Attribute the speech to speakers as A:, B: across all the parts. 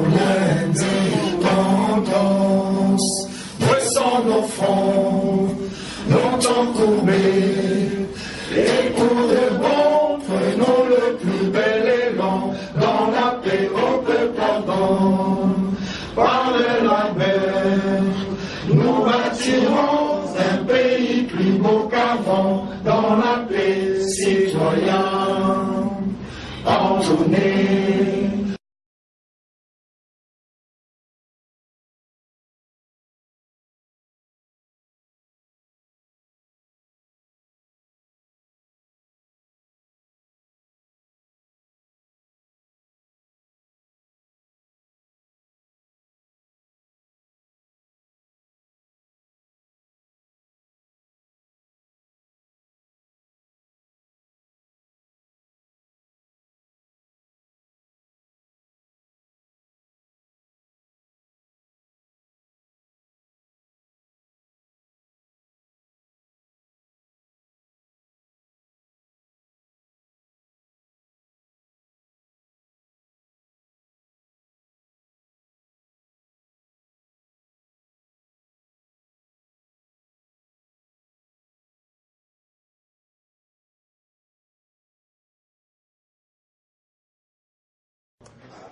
A: l'indépendance. Dressons nos fronts, longtemps courbés, et pour de bon, prenons le plus bel élan, dans la paix au peuple ardent. Par le labeur, nous bâtirons un pays plus beau qu'avant, dans la paix, citoyens, entournés.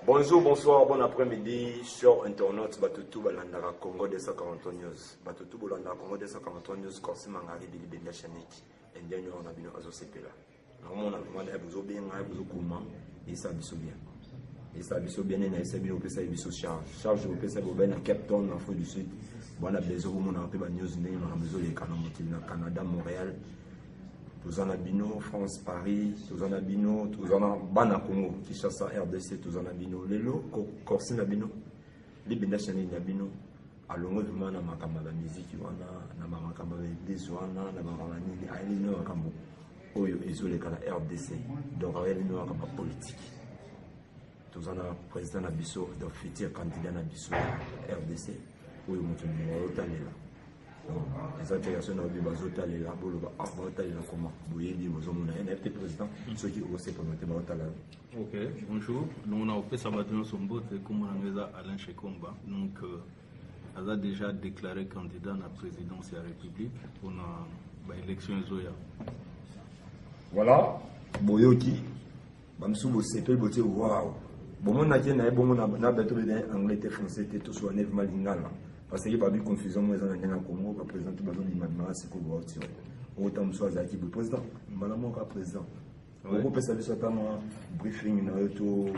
B: Bonjour, bonsoir, bon après-midi, chers internautes, Batutu Balandara Congo 240 News. Batutu Balandara Congo 240 News, Korsi Mangari Bili Benda Chaniki, Indien on a bien Azo Sepela. Normalement, on a besoin bien, on a besoin comment, et ça biso bien. Et ça biso bien, et ça bien, on peut ça biso charge. Charge, on peut ça bien à Cape Town, en Afrique du Sud. Bon, on a besoin, on a besoin de news, on a besoin de Canada, Montréal. Tous en Abino, France, Paris, tous en Abino, tous en Bana Congo, Kinshasa, RDC, tous en Abino, Lelo, Korsi Nabino, Libenda Chani Nabino, alongo vraiment na makamba la musique wana, na makamba la église wana, na makamba nini, aïlino makambo, oyo ezole kala RDC, donc aïlino makamba politique. Tous en président Nabiso, donc futur candidat Nabiso, RDC, oyo mutu mwaotalela. Les intégrations dans le bazota les labos le bazota les comment bouiller les besoins mon NFT président ceux qui osent pour mettre bazota là.
C: Ok, bonjour. Nous on a fait ça maintenant son bot comme on a Alain Chekomba donc elle a déjà déclaré candidat à la présidence de la République pour l'élection Zoya.
B: Voilà, Boyoki, Bamsou Bossepel Boté waouh. Bon mon a qui na bon mon a beto de anglais et français tout soit neuf malingala. Parce qu'il n'y a pas de confusion, moi, dans le Congo, le président qui va donner maintenant, c'est qu'on va tirer. Autant que soit le président, malheureusement, le président. On peut savoir ça dans briefing, dans le tour,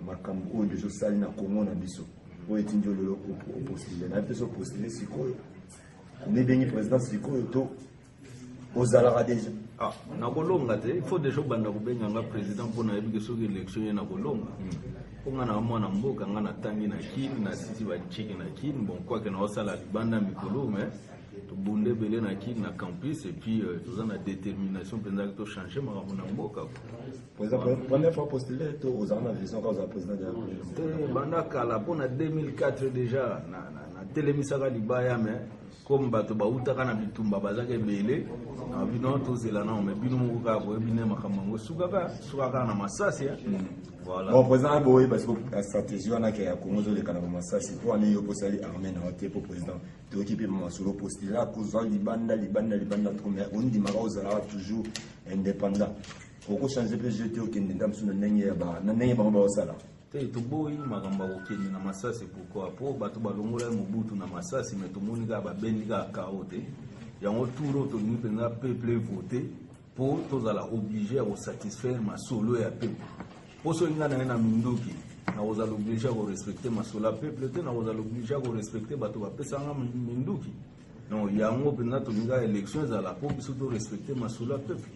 B: Makambo, de Jossal, dans le Congo, dans le Bisso. Pour étudier le postulé. On a fait ce postulé, c'est quoi? On est bien président, c'est quoi? Aux alara déjà.
C: Ah, il faut déjà que le président pour l'élection na Kolonga. Konga na mwana mboka nga na tangi na kini na sisi ba chiki na kini bon quoi que na osala libanda mikolo mais to bonde belé na kini na campus et puis tout ça détermination pendant que to changer ma mwana mboka.
B: Pour exemple première fois postulé to aux armes vision quand président de la
C: République. Banda kala pona 2004 déjà na télémisaka libaya mais comme bato ba utaka na bitumba bazaka belé na bino to zela na mais bino mo ka bo bine makambo sukaka na masasi. Voilà.
B: Bon, président Boy, parce que la stratégie on a qui a commencé le Canada, ça c'est pour aller au poste aller armé dans le pour président. Tu occupes mon solo poste là, cause Libanda, trop mais on dit Mara Ozara toujours indépendant. Pourquoi changer le jeu tu occupes dans son n'engue ba ba osala.
C: To boy magamba okeni na masasi pourquoi pour bato balongola mobutu na masasi mais to monika ba benga kaote. Yango turo to ni penza peuple voter pour tous à la obligé à satisfaire ma solo et à peuple. Pour ceux qui ont un minduki, nous allons obliger à respecter ma sola peuple, nous allons obliger à respecter bateau à pesanga minduki. Non, il y a un mot pendant que nous avons élection à la peuple, surtout respecter ma sola peuple.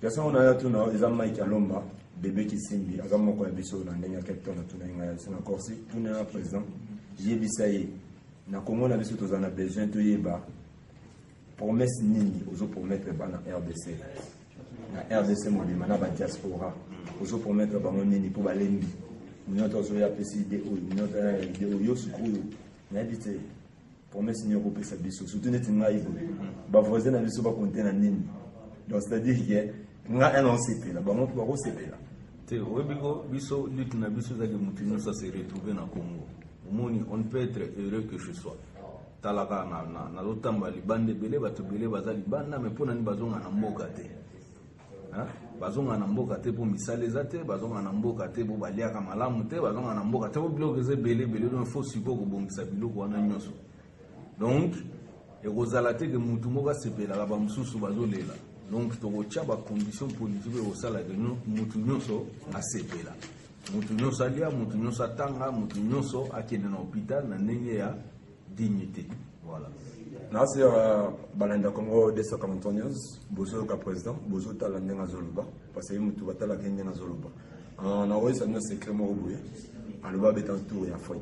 B: Personne on a tout non, ils ont Mike Alomba, bébé qui simbi, ils ont mon coin biso dans dernier quelqu'un dans tout n'inga, c'est encore si tout n'est pas présent. J'ai bisaye, na Congo na biso tous en a besoin de yeba. Promesse nini, aux autres promettre na RDC. Na RDC mobile, na ba diaspora. Aux autres promettre bango nini pour balembi. Nous autres zo ya PCD ou nous autres idée yo sukuyo. Na bité promesse nini ko pesa biso, surtout net nga ibo. Ba voisin na biso ba compter na nini. Donc c'est-à-dire que nga un on CP là, bango pour CP là.
C: te webiko biso lutte na biso zaki mutu nyonso se retrouver na Congo omoni on peut être heureux que je sois talaka na lotamba libande bele bato bele baza libanda mais pona ni bazonga na mboka te bazonga na mboka te po misala eza te bazonga na mboka te po baliaka malamu te bazonga na mboka te po biloko eza bele donc il faut siko kobongisa biloko wana nyonso donc ekozala te ke mutu moko asepelaka bamosusu bazolela donc tokotia bacondition politique ekosala ke mutu nyonso asepela mutu nyonso alia mutu nyonso atanga mutu nyonso akende na hôpital na ndenge ya dignité. Voilà.
B: Merci Balanda Congo 241 news bozo ka président bozo tala ndenga zoluba parce que mutu batala kende na zoluba on a reçu un secret mo boye aloba betan tour ya fouet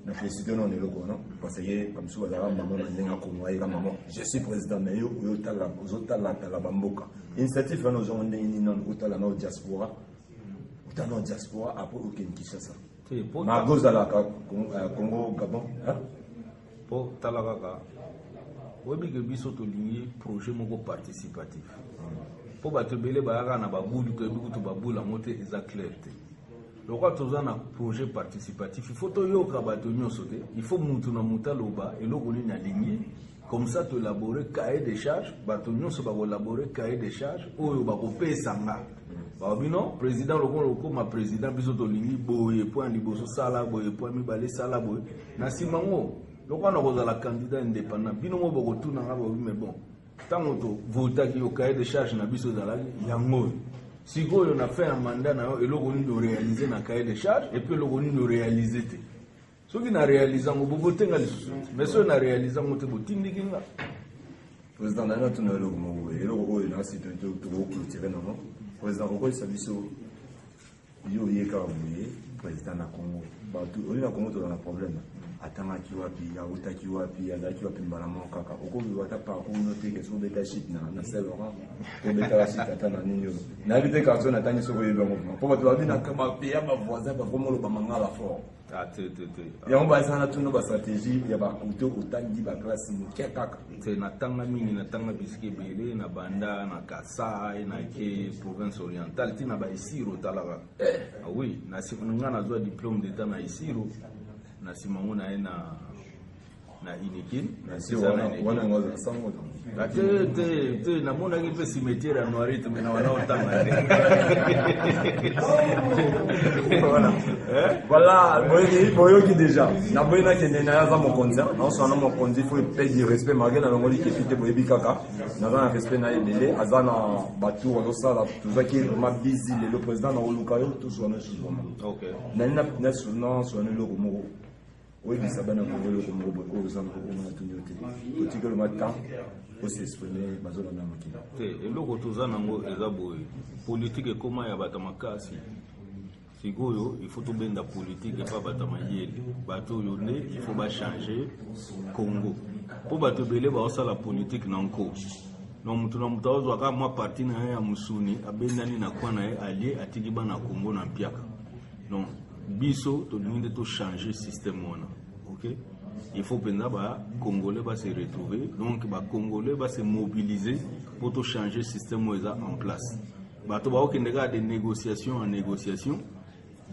B: na félicité non le ko non parce que comme sou bazala maman ndenga Congo ya maman je suis président mais yo tala bozo tala bamboka initiative nos on ndeni non utala na diaspora utala na diaspora après aucun Kinshasa ma gozala Congo Gabon
C: po talaka webi ke biso to lié projet moko participatif po bato bele bayaka na babulu to ebi kutu babula mote eza clair te lokwa toza na projet participatif il faut toyoka bato nyonso te il faut mutu na mutu aloba eloko nini alingi comme ça to élaborer cahier de charge bato nyonso bakoelaborer cahier de charge oyo bakopesanga babino président loko ma président biso tolingi boye point liboso sala boye point mibale sala boye na simango loko na kozala candidat indépendant bino mo bokotuna nga bobi mais bon tango to votaki yo cahier de charge na biso zalaki yango sikoyo na fin ya mandat na yo eloko nini réaliser na cahier de charge et puis eloko nini réaliser te soki na réaliser ngo bobotenga lisusu mais soki na réaliser ngo te botindiki nga
B: président nanga tuna eloko mo eloko oyo na site to clôturer non président ko sa biso yo yeka boye président na Congo bato oli na Congo to na problème atanga kiwapi ya utaki wapi ya daki wapi mbala kaka okobi wata pa ko noter que so beta shit na Saint-Laurent ko beta shit atana ninyo na bita ka zo na tangi so ko yeba mo po bato babina kama pia ba voisin ba vraiment lo ba mangala fort
C: te
B: ya on ba sana tuno ba stratégie ya ba kuto utangi ba classe mo kaka
C: te na tanga mingi na tanga biske bele na banda na Kasai na ke province orientale tina ba isiro talaka ah oui na sikunga na zo diplôme d'état na isiro na simango na na inikin
B: na si wana ngoza sango
C: te na mona ki pe cimetière ya noirite mais na wana otanga
B: voilà boyoki déjà na boyina kende na yaza mokonzi na so na mokonzi faut payer du respect malgré na ngoli ki fite boyebi kaka na za respect na ebele azana batu on sala tuzaki ma busy le président na olukayo tout so na chose
C: OK
B: na so na loko moko oui, mais ça va nous le comme aux endroits où on a tenu au télé. Au tigre le matin, on s'est exprimé, bazola na makina.
C: Et le retour nango ezabo politique et comment ya batamakasi. Sigoyo, il faut tout bien la politique et pas batamayeli. Bato yone, il faut pas changer Congo. Pour bato belé ba osa la politique nanko. Non mutuna mutaozo aka moi parti na ya musuni abendani na kwa na allié atiki ba na Congo na mpiaka. Non biso to lingi to changer système wana. OK, il faut penser ba congolais va se retrouver donc ba congolais va se mobiliser pour to changer système en place. Ba to ba okendeka des négociations en négociation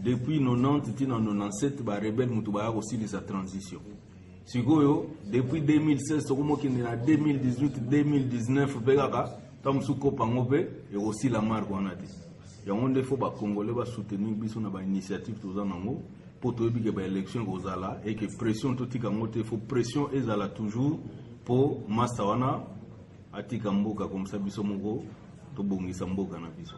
C: depuis 90 tina 97 ba rebelle mutu ba aussi de sa transition. Sikoyo depuis 2016 to komo kindena 2018 2019 begaka tamsuko pangope et aussi la marque wana te. Yango ndefo ba congolais ba soutenir biso na ba initiative toza nango pour toyebi ke ba élection kozala et que pression totika ngote faut pression ezala toujours pour master wana atika mboka comme ça biso moko to bongisa mboka na biso.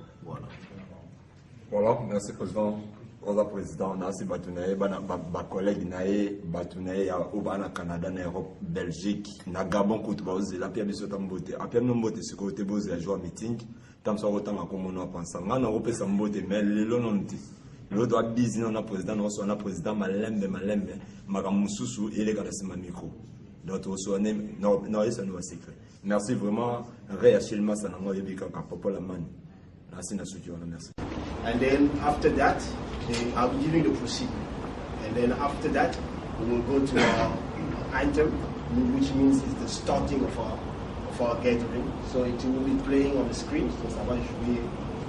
B: Voilà, merci président. Rosa président na si batunaye ba collègue nae batunaye ya obana Canada na Europe Belgique na Gabon ko to ba ozela pia biso tambote apia nombote siko te boze ya joie meeting tamso rotanga ko mono pensa ngana opesa mbote mais lelo nonti le doit busy na président na président malembe makamususu ele kana sima micro donc so non ça nous secret. Merci vraiment réachillement ça na ngoyebi ka popola man na sina suki on merci.
D: And then after that, I'll be giving the procedure. And then after that, we will go to our anthem, which means it's the starting of our gathering. So it will be playing on the screen. So ça va jouer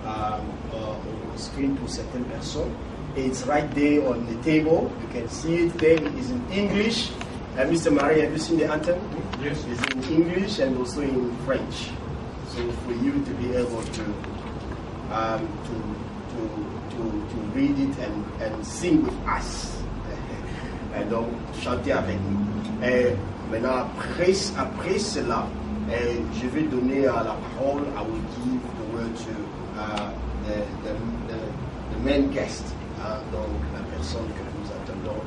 D: on screen pour certaines personnes. It's right there on the table. You can see it there. It is in English. Mr. Marie, have you seen the anthem?
E: Yes.
D: It's in English and also in French. So for you to be able to read it and sing with us. Et donc, chanter avec nous. Maintenant, après cela, je vais donner la parole. I will give the word to the main guest. Donc, la personne que nous attendons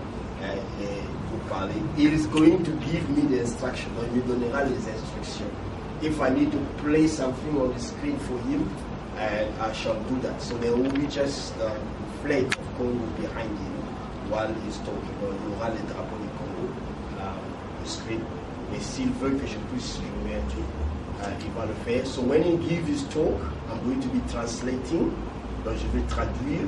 D: pour parler. He is going to give me the instruction. Donc, il me donnera les instructions. If I need to play something on the screen for him, I shall do that. So there will be just the flag of Congo behind him while he's talking. Donc, il y aura les drapeaux du Congo au screen. Et s'il veut que je puisse jouer un truc, il va le faire. So when he gives his talk, I'm going to be translating. Donc, je vais traduire.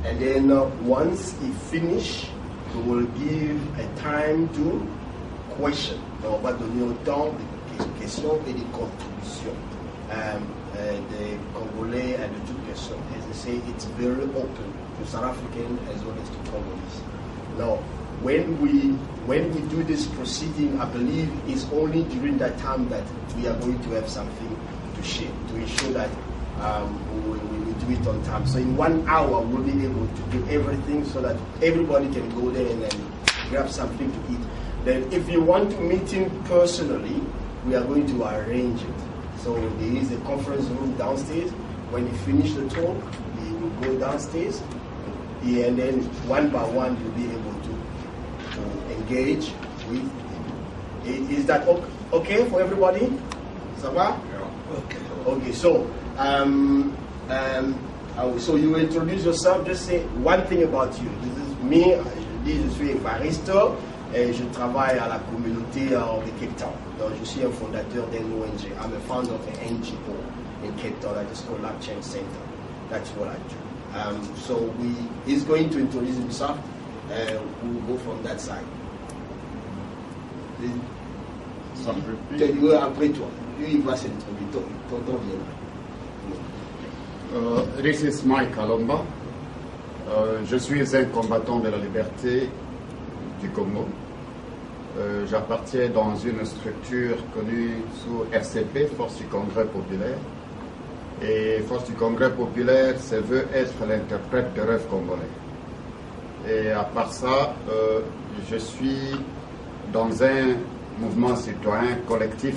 D: And then once he finish, we will give a time to question. Donc, on va donner autant de questions et de contributions des Congolais et de toutes personnes. As I say, it's very open to South African as well as to Congolese. Now, when we do this proceeding, I believe it's only during that time that we are going to have something to share, to ensure that we do it on time. So in 1 hour, we'll be able to do everything so that everybody can go there and then grab something to eat. Then if you want to meet him personally, we are going to arrange it. So there is a conference room downstairs. When he finishes the talk, he will go downstairs, and then one by one you'll be able to engage with him. Is that okay for everybody? Ça va? Okay. Okay. So so you introduce yourself. Just say one thing about you. This is me. Je suis Évariste et je travaille à la communauté de Cape Town. Donc, je suis un fondateur d'un ONG. I'm a founder of an NGO in Cape Town that is called Lab Change Center. That's what I do. So he's going to introduce himself. We'll go from that side. Après toi. Lui, il va s'introduire. Tonton viendra.
E: This is Mike Alomba. Je suis un combattant de la liberté du Congo. J'appartiens dans une structure connue sous FCP, Force du Congrès Populaire. Et Force du Congrès Populaire se veut être l'interprète de rêve congolais. Et à part ça, je suis dans un mouvement citoyen, collectif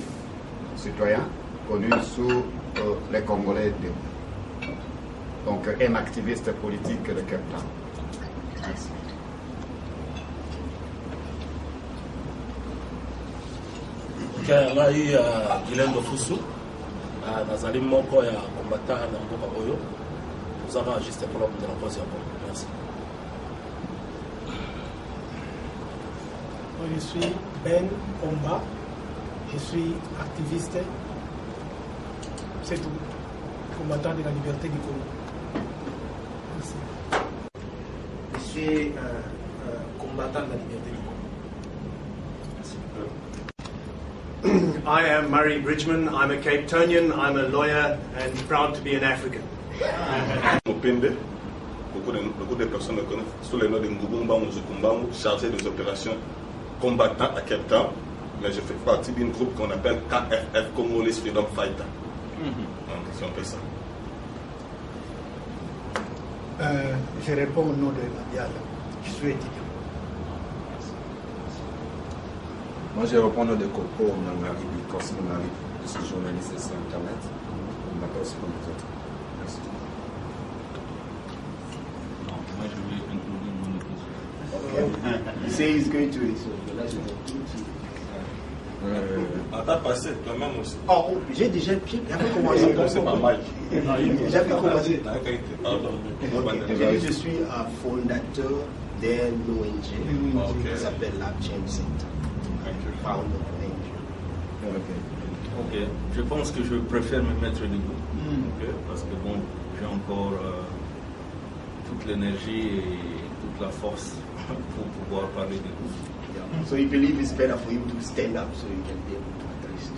E: citoyen, connu sous les Congolais debout. Donc un activiste politique de Cape Town. Merci.
F: Ngai Gilendo Fusu nazali moko ya kombata na mboka oyo tozaka juste pour la cause ya Congo. Merci.
G: Je suis Ben Omba, je suis activiste, c'est tout, combattant de la liberté du Congo. Merci.
H: Je suis combattant de la liberté du Congo. I am Murray Bridgman. I'm a Cape Townian. I'm a lawyer and proud to be an African.
I: Mopende, beaucoup de personnes le connaissent sous le nom de Ngubumba Muzukumbamu, chargé des opérations combattants à Cape Town. Mais je fais partie d'un groupe qu'on appelle KFF, Congolese Freedom Fighter. Donc c'est un peu ça.
J: Je réponds au nom de Nabial. Je suis étudiant.
B: Moi, je reprends le nom de Coco Nangari, Corsi Nangari. Je suis journaliste sur Internet. On m'appelle aussi comme les autres. Merci.
C: Non, moi, je vais introduire mon question.
D: Okay. He says he's going to it.
I: T'as passé toi-même aussi.
D: Oh, j'ai déjà commencé.
I: C'est pas mal.
D: J'ai commencé.
I: Pardon.
D: Je suis un fondateur d'un ONG qui s'appelle Lab Change Center.
C: Ok, je pense que je préfère me mettre debout, parce que bon, j'ai encore toute l'énergie et toute la force pour pouvoir parler debout.
D: So you believe it's better for you to stand up so you can be able to address it.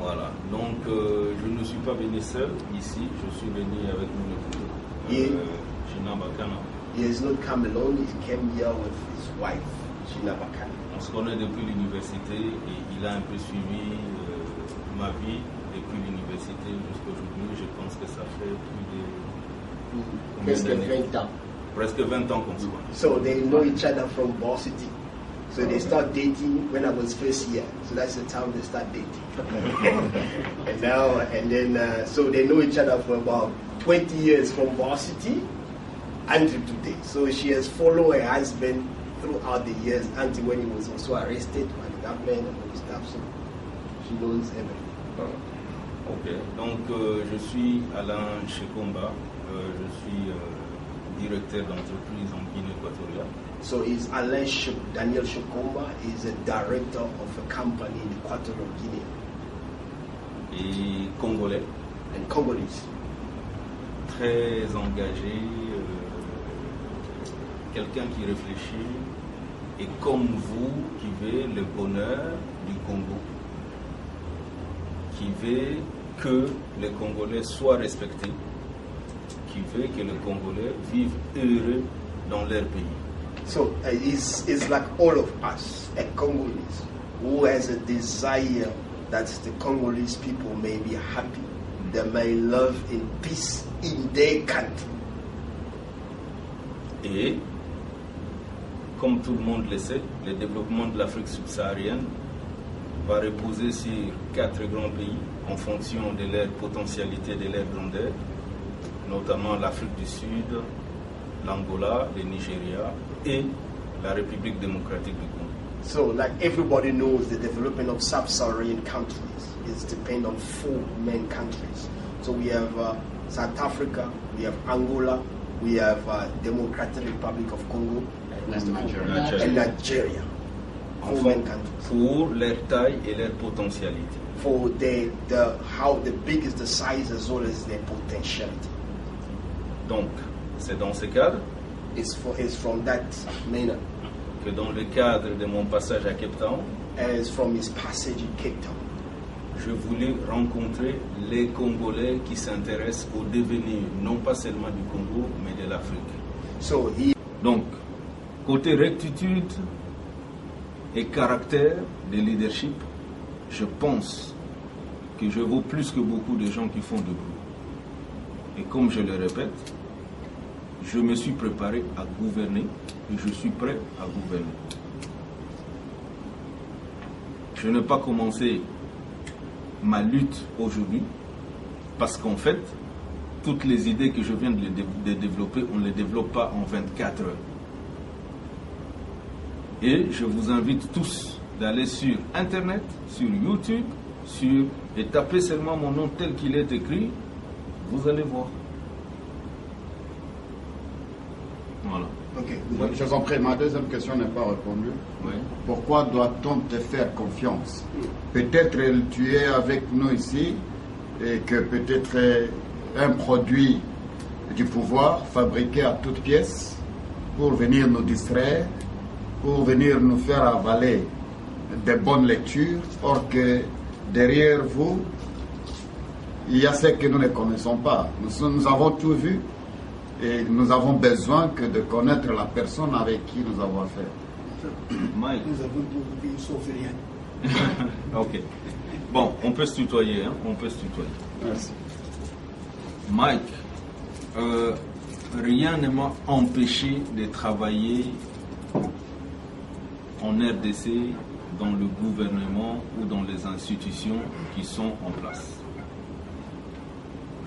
C: Voilà, donc je ne suis pas venu seul ici, je suis venu avec mon épouse, Gina Bakana.
D: He has not come alone, he came here with his wife, Gina Bakana.
C: On se connaît depuis l'université et il a un peu suivi ma vie depuis l'université jusqu'à aujourd'hui. Je pense que ça fait plus de...
D: Presque 20 ans.
C: Presque 20 ans qu'on se connaît.
D: So they know each other from varsity. So they start dating when I was first year. So that's the time they start dating. So they know each other for about 20 years from varsity until today. So she has followed her husband throughout the years until when he was also arrested by the government and all this stuff. So she knows everything.
C: Ok, donc je suis Alain Shekomba, je suis directeur d'entreprise en Guinée équatoriale.
D: So is Alain Daniel Shekomba is a director of a company in Equatorial Guinea.
C: Et congolais.
D: And Congolese.
C: Très engagé, quelqu'un qui réfléchit et comme vous qui veut le bonheur du Congo, qui veut que les Congolais soient respectés, qui veut que les Congolais vivent heureux dans leur pays.
D: So it's like all of us, a Congolese, who has a desire that the Congolese people may be happy, they may live in peace in their country.
C: Et, comme tout le monde le sait, le développement de l'Afrique subsaharienne va reposer sur 4 grands pays en fonction de leur potentialité, de leur grandeur, notamment l'Afrique du Sud, l'Angola, le Nigeria et la République démocratique du Congo.
D: So, like everybody knows, the development of sub-Saharan countries is dependent on 4 main countries. So we have South Africa, we have Angola, we have Democratic Republic of Congo, and Nigeria. 4 main countries.
C: Pour leur taille et leur potentialité.
D: For how the big is the size as well as their potentiality.
C: Donc, c'est dans ce cadre
D: it's from that manner
C: que dans le cadre de mon passage à Cape Town,
D: as from his passage in Cape Town,
C: je voulais rencontrer les Congolais qui s'intéressent au devenir, non pas seulement du Congo, mais de l'Afrique. Donc, côté rectitude et caractère de leadership, je pense que je vaux plus que beaucoup de gens qui font de bruit. Et comme je le répète, je me suis préparé à gouverner et je suis prêt à gouverner. Je n'ai pas commencé ma lutte aujourd'hui parce qu'en fait, toutes les idées que je viens de développer, on ne les développe pas en 24 heures. Et je vous invite tous d'aller sur Internet, sur YouTube, et taper seulement mon nom tel qu'il est écrit, vous allez voir. Voilà.
E: Okay. Je vous en prie, ma deuxième question n'est pas répondue.
C: Oui.
E: Pourquoi doit-on te faire confiance? Peut-être tu es avec nous ici et que peut-être un produit du pouvoir fabriqué à toutes pièces pour venir nous distraire, pour venir nous faire avaler des bonnes lectures, or que derrière vous, il y a ce que nous ne connaissons pas. Nous avons tout vu. Et nous avons besoin que de connaître la personne avec qui nous avons affaire.
C: Mike.
J: Nous avons tout vu, sauf rien.
C: Ok. Bon, on peut se tutoyer, hein? On peut se tutoyer.
E: Merci.
C: Mike, rien ne m'a empêché de travailler en RDC, dans le gouvernement ou dans les institutions qui sont en place.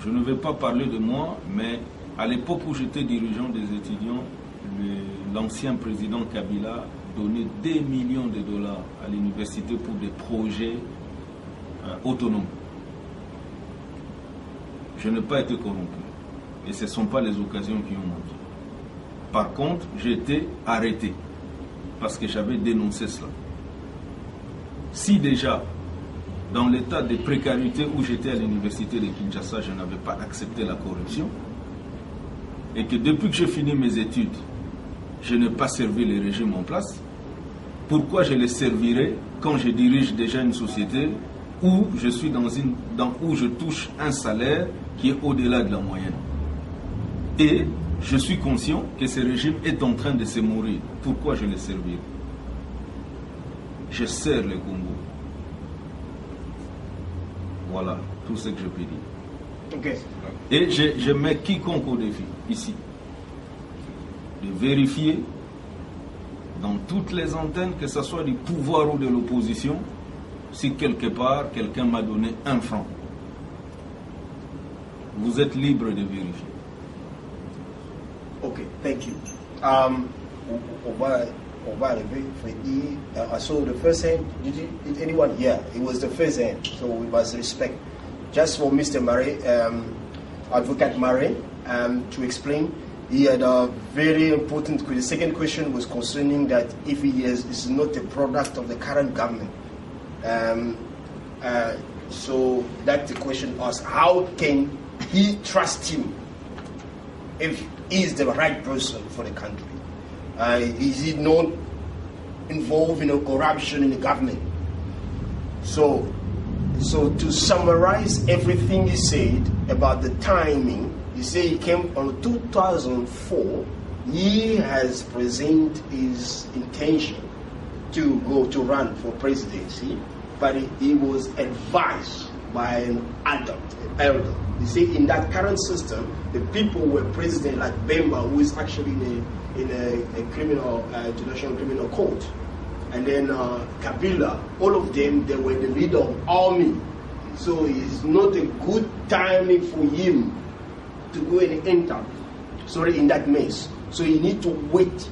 C: Je ne vais pas parler de moi, mais à l'époque où j'étais dirigeant des étudiants, l'ancien président Kabila donnait des millions de dollars à l'université pour des projets autonomes. Je n'ai pas été corrompu. Et ce ne sont pas les occasions qui ont manqué. Par contre, j'ai été arrêté parce que j'avais dénoncé cela. Si déjà, dans l'état de précarité où j'étais à l'université de Kinshasa, je n'avais pas accepté la corruption, et que depuis que j'ai fini mes études, je n'ai pas servi le régime en place, pourquoi je les servirais quand je dirige déjà une société où je suis où je touche un salaire qui est au-delà de la moyenne. Et je suis conscient que ce régime est en train de se mourir. Pourquoi je le servirai? Je sers le Congo. Voilà tout ce que je peux dire.
D: Okay.
C: Et je mets quiconque au défi, ici, de vérifier dans toutes les antennes, que ce soit du pouvoir ou de l'opposition, si quelque part quelqu'un m'a donné 1 franc. Vous êtes libre de vérifier.
D: Okay, thank you. I saw the first hand. Did anyone? Yeah, it was the first hand. So we must respect. Just for Mr. Murray, Advocate Murray, to explain, he had a very important question. The second question was concerning that if he is not a product of the current government. So that's the question asked. How can he trust him if he is the right person for the country? Is he not involved in a corruption in the government? So to summarize everything he said about the timing, he said he came on 2004. He has presented his intention to go to run for presidency, but he was advised by an elder. You see, in that current system, the people were president like Bemba, who is actually in a criminal, international criminal court. And then Kabila, all of them, they were the leader of army. So it's not a good timing for him to go and enter, in that mess. So he need to wait.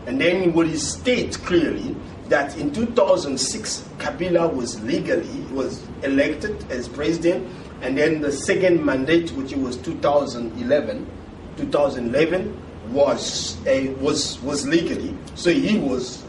D: And then what he states clearly, that in 2006, Kabila was elected as president, and then the second mandate, which was 2011 was legally. So he was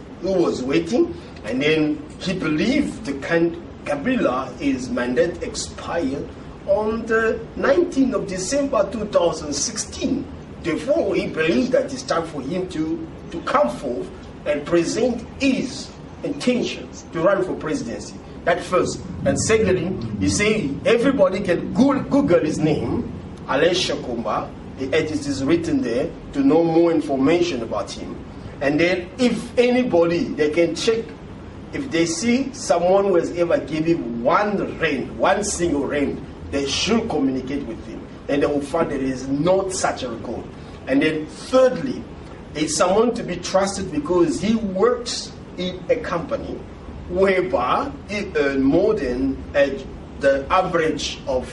D: waiting, and then he believed Kabila, his mandate expired on the 19th of December 2016. Therefore, he believed that it's time for him to come forth and present his intentions to run for presidency. That first. And secondly, he said everybody can Google his name, Alain Shakumba. It is written there to know more information about him. And then if anybody, they can check if they see someone who has ever given one single rand, they should communicate with him. And they will find there is not such a record. And then thirdly, it's someone to be trusted because he works in a company whereby he earns more than the average of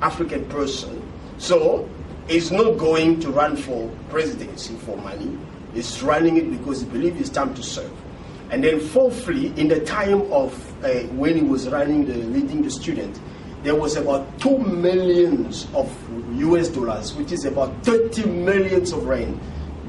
D: African person. So he's not going to run for presidency for money. He's running it because he believes it's time to serve. And then fourthly, in the time of when he was leading the student, there was about 2 million of US dollars, which is about 30 millions of rand,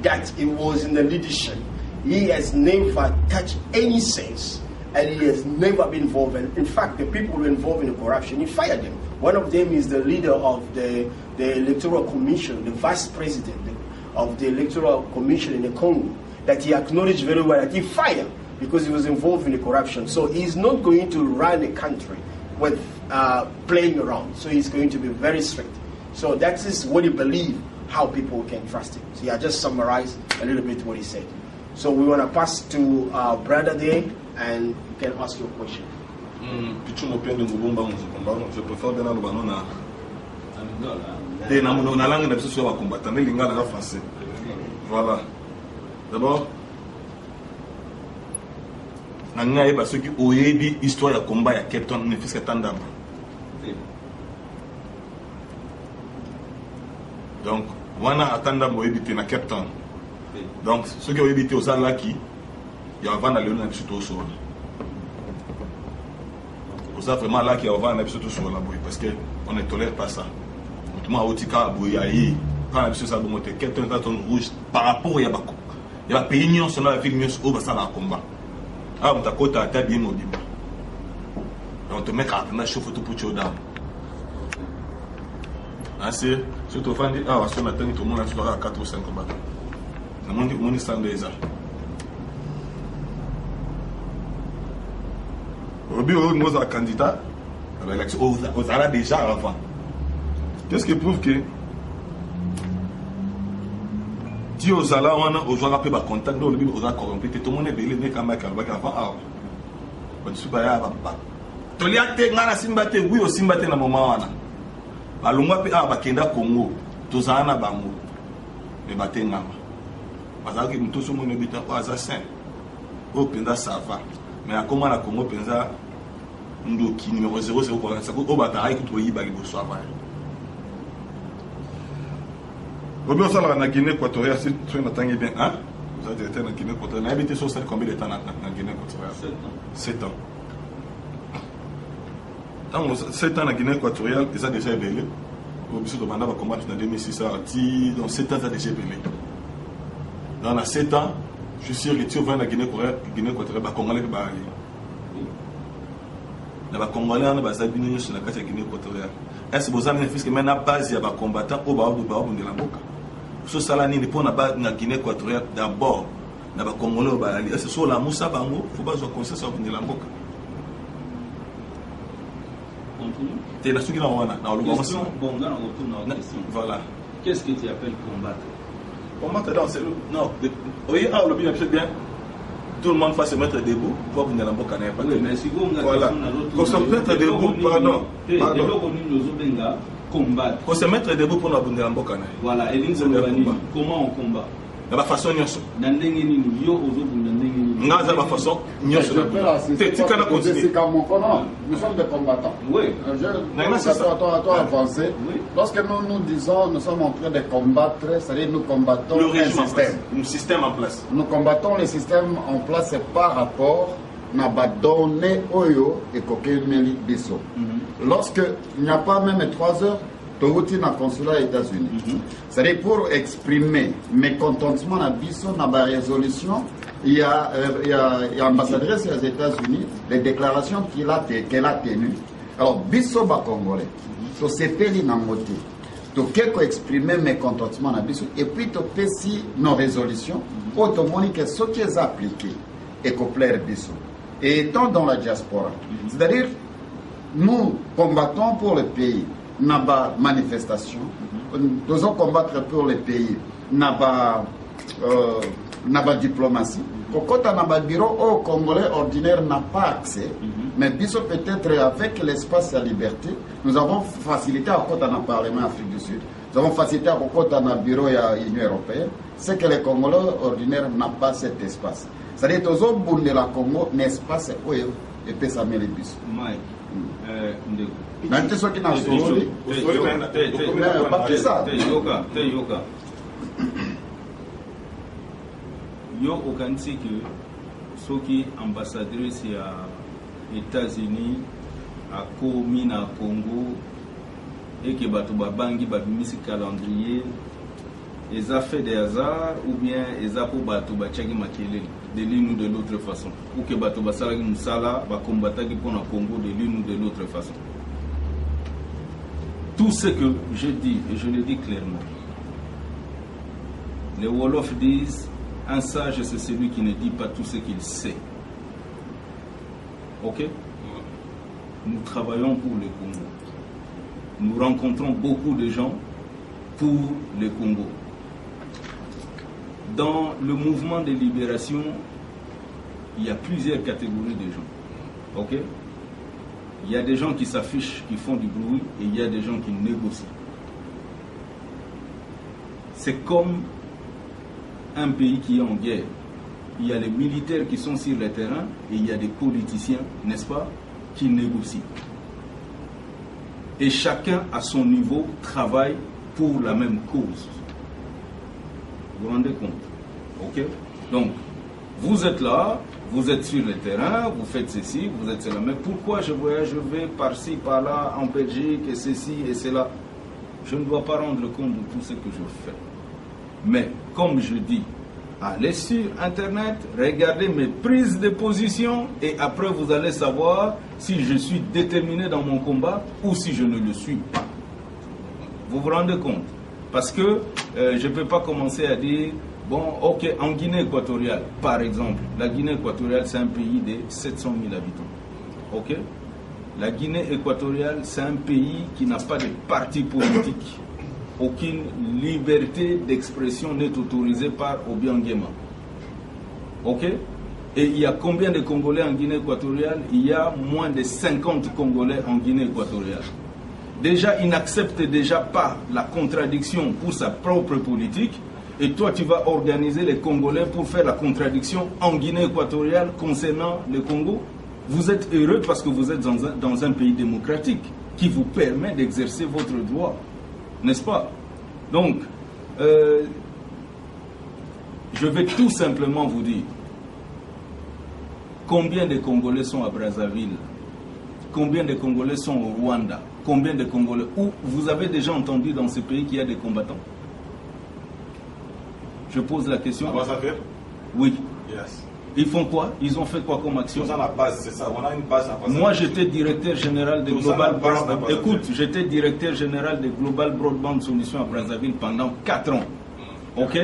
D: that it was in the leadership. He has never touched any cents, and he has never been involved. In fact, the people who were involved in the corruption, he fired them. One of them is the leader of the Electoral Commission, the vice president of the Electoral Commission in the Congo, that he acknowledged very well that he fired because he was involved in the corruption. So he's not going to run a country with playing around. So he's going to be very strict. So that is what he believes, how people can trust him. So I just summarized a little bit what he said. So we want to pass to our brother there, and you can ask your question.
I: Je préfère bien aller banana. Na langue de ce soit combattant, les lingala en français. Voilà. D'abord, nanga eba ceux qui oyebi histoire ya combat ya Cape Town ne fils que tandam. Donc, wana atanda oyebi te na Cape Town. Donc, ceux qui oyebi te au salaki, ya vana le na biso to so. Pour ça vraiment là qui a vana biso to so la boy parce que on ne tolère pas ça. Moi otika boy ayi, quand biso ça bon te Cape Town rouge par rapport ya bako. Ya pays union sur la ville mieux au basa la combat. Ah, on t'a côté à ta bien mobile. On te met à la chauffe tout pour te dar. Ah, c'est surtout fan dit, ah, on a tenu tout le monde à 4 ou 5 combattants. Le monde est standard. Robi, on est un candidat. aux Arabes déjà avant. Qu'est-ce qui prouve que Dieu aux Arabes, on a peu de contact, on a corrompu, tout le monde est belé, mais quand même, avant, on suis pas là, Toliate ngana simbate oui aussi simbate na moment wana. Balongwa pe bakenda Congo, tozana bango. Me bate ngama. Bazaki mtoso mo nebita o assassin. O penda sava. Mais akoma na Congo penza ndoki numéro 00 kwa ça ko bataille ko toyiba liboso avant. Robio sala na Guinée équatoriale si tu n'attends bien hein? Vous avez été na Guinée équatoriale. Vous avez habité sur cette combien de temps na Guinée équatoriale? 7 ans. 7 ans en Guinée équatoriale, ils ont déjà ébélé. Au bout de mandat, on va combattre en 2006. Donc 7 ans, ils ont déjà ébélé. Dans 7 ans, je suis sûr que tu vas en Guinée équatoriale, les Congolais vont aller. Les Congolais vont aller sur la Guinée équatoriale. Est-ce que vous avez fait que maintenant, base, il y a des combattants au bas de la boca? Ce salani n'est pas en Guinée équatoriale d'abord. Les Congolais vont aller. Est-ce que sur la Moussa Bango, il ne faut pas se concentrer sur la boca?
C: Question, bon, là, on retourne à la question.
I: Voilà.
C: Qu'est-ce que tu appelles combattre?
I: Combattre, c'est le. Non, oui, le bien, bien. Tout le monde va se mettre debout pour venir dans le boca.
C: Oui, mais si vous
I: voilà. Pour se mettre debout, pardon.
C: Combattre.
I: Pour se mettre debout pour venir dans le boca.
C: Voilà, et comment on combat?
I: De la façon nyoso.
C: Je peux
E: l'assister comme mon commandant. Nous sommes des combattants.
C: Oui.
E: Toi avancé. Lorsque nous disons nous sommes en train de combattre, c'est-à-dire nous combattons un système.
I: Un système en place.
E: Nous combattons le système en place par rapport à la données Oyo et Kokemeli Bisso. Lorsque il n'y a pas même 3 heures, Tohuti na consulat aux États-Unis. C'est-à-dire pour exprimer mécontentement à Bisso dans la résolution, il y a ambassadrice aux États-Unis, les déclarations qu'elle a tenues. Alors Bisso ba Congolais, to sepeli na moté, to keko exprimer mécontentement à Bisso et puis to pesi nos résolutions, automoni que ce qui est appliqué et que plaire Bisso. Et étant dans la diaspora, c'est-à-dire nous combattons pour le pays. N'a pas manifestation, nous devons combattre pour les pays, n'a pas diplomatie. Quand on a un bureau au Congolais ordinaire n'a pas accès, mais peut-être avec l'espace à liberté, nous avons facilité à côté d'un Parlement Afrique du Sud, nous avons facilité à côté d'un bureau à l'Union européenne, c'est que les Congolais ordinaires n'ont pas cet espace. C'est-à-dire que nous avons de la Congo, un espace où il peut s'amener les bis. Nante soki na soli
C: yoka yo okanisi que soki ambassadrice ya États-Unis akomi na Congo et que bato babangi babimisi calendrier eza fait des hasards ou bien eza po bato batiaki makelele de l'une ou de l'autre façon ou que bato basalaki musala bakombataki mpona Congo de l'une ou de l'autre façon. Tout ce que je dis, et je le dis clairement, les Wolofs disent un sage c'est celui qui ne dit pas tout ce qu'il sait. Ok? Nous travaillons pour le Congo. Nous rencontrons beaucoup de gens pour le Congo. Dans le mouvement de libération, il y a plusieurs catégories de gens. Ok? Il y a des gens qui s'affichent, qui font du bruit, et il y a des gens qui négocient. C'est comme un pays qui est en guerre. Il y a les militaires qui sont sur le terrain, et il y a des politiciens, n'est-ce pas, qui négocient. Et chacun, à son niveau, travaille pour la même cause. Vous vous rendez compte? Ok? Donc, vous êtes là, vous êtes sur le terrain, vous faites ceci, vous êtes cela. Mais pourquoi je voyage, je vais par-ci, par-là, en Belgique, et ceci et cela? Je ne dois pas rendre compte de tout ce que je fais. Mais, comme je dis, allez sur Internet, regardez mes prises de position, et après vous allez savoir si je suis déterminé dans mon combat ou si je ne le suis pas. Vous vous rendez compte? Parce que je ne peux pas commencer à dire... Bon, ok, en Guinée équatoriale, par exemple, la Guinée équatoriale, c'est un pays de 700 000 habitants. Ok? La Guinée équatoriale, c'est un pays qui n'a pas de parti politique. Aucune liberté d'expression n'est autorisée par Obiang Nguema. Ok? Et il y a combien de Congolais en Guinée équatoriale? Il y a moins de 50 Congolais en Guinée équatoriale. Déjà, il n'accepte déjà pas la contradiction pour sa propre politique. Et toi, tu vas organiser les Congolais pour faire la contradiction en Guinée équatoriale concernant le Congo. Vous êtes heureux parce que vous êtes dans un pays démocratique qui vous permet d'exercer votre droit. N'est-ce pas? Donc, je vais tout simplement vous dire combien de Congolais sont à Brazzaville, combien de Congolais sont au Rwanda, combien de Congolais... Où vous avez déjà entendu dans ce pays qu'il y a des combattants? Je pose la question.
I: À Brazzaville?
C: Oui.
I: Yes.
C: Ils font quoi? Ils ont fait quoi comme action?
I: Nous avons la base, c'est ça. On a une base à Brazzaville.
C: Moi, j'étais directeur général de Global Broadband. Écoute, j'étais directeur général de Global Broadband Solutions à Brazzaville pendant 4 ans. Ok?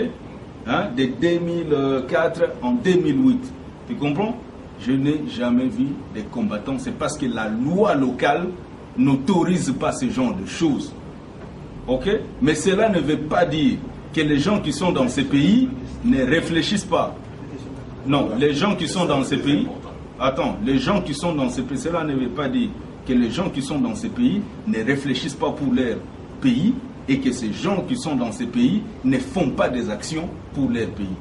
C: Hein? De 2004 en 2008. Tu comprends? Je n'ai jamais vu des combattants. C'est parce que la loi locale n'autorise pas ce genre de choses. Ok? Mais cela ne veut pas dire que les gens qui sont dans ces pays ne réfléchissent pas. Non, les gens qui sont dans ces pays, attends, les gens qui sont dans ces pays, cela ne veut pas dire que les gens qui sont dans ces pays ne réfléchissent pas pour leur pays et que ces gens qui sont dans ces pays ne font pas des actions pour leur pays.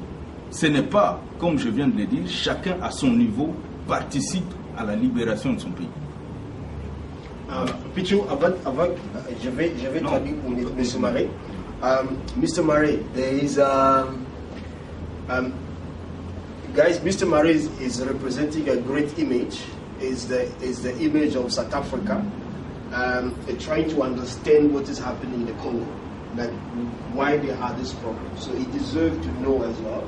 C: Ce n'est pas, comme je viens de le dire, chacun à son niveau participe à la libération de son pays.
D: Pichou, avant, je vais traduire pour M. Marais. Mr. Marais, there is guys, Mr. Marais is representing a great image. Is the image of South Africa, trying to understand what is happening in the Congo, like why they have this problem. So he deserves to know as well.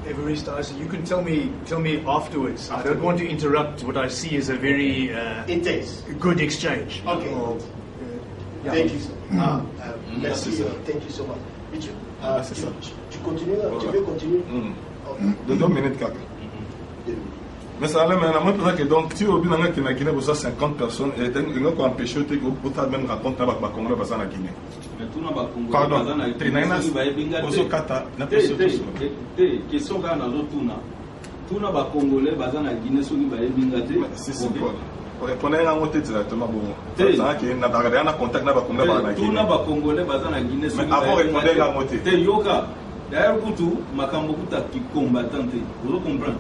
J: Evariste, you can tell me afterwards. I don't want to interrupt what I see as a very
D: intense,
J: good exchange.
D: Okay. Thank you. Merci. Thank you so much. Tu continues là? Tu veux continuer?
I: De 2 minutes, Kaka. Mais ça allait maintenant, moi, que donc, tu as oublié que dans la Guinée, vous avez 50 personnes, et il y a empêché que vous avez même raconté avec les Congolais dans la Guinée. Pardon, tu n'as pas de kata, n'a pas de
C: question dans l'autre tourna. Tourna ba Congolais basé na Guinée so ki ba ebingate.
I: C'est simple. Répondez à mon tête directement bon. C'est ça qui n'a pas de contact na ba Congolais ba na Guinée. Tourna ba Congolais basé na Guinée so ki ba. Mais avant répondez à mon tête. Te yoka. D'ailleurs kutu makambo kuta ki combattante. Vous comprenez?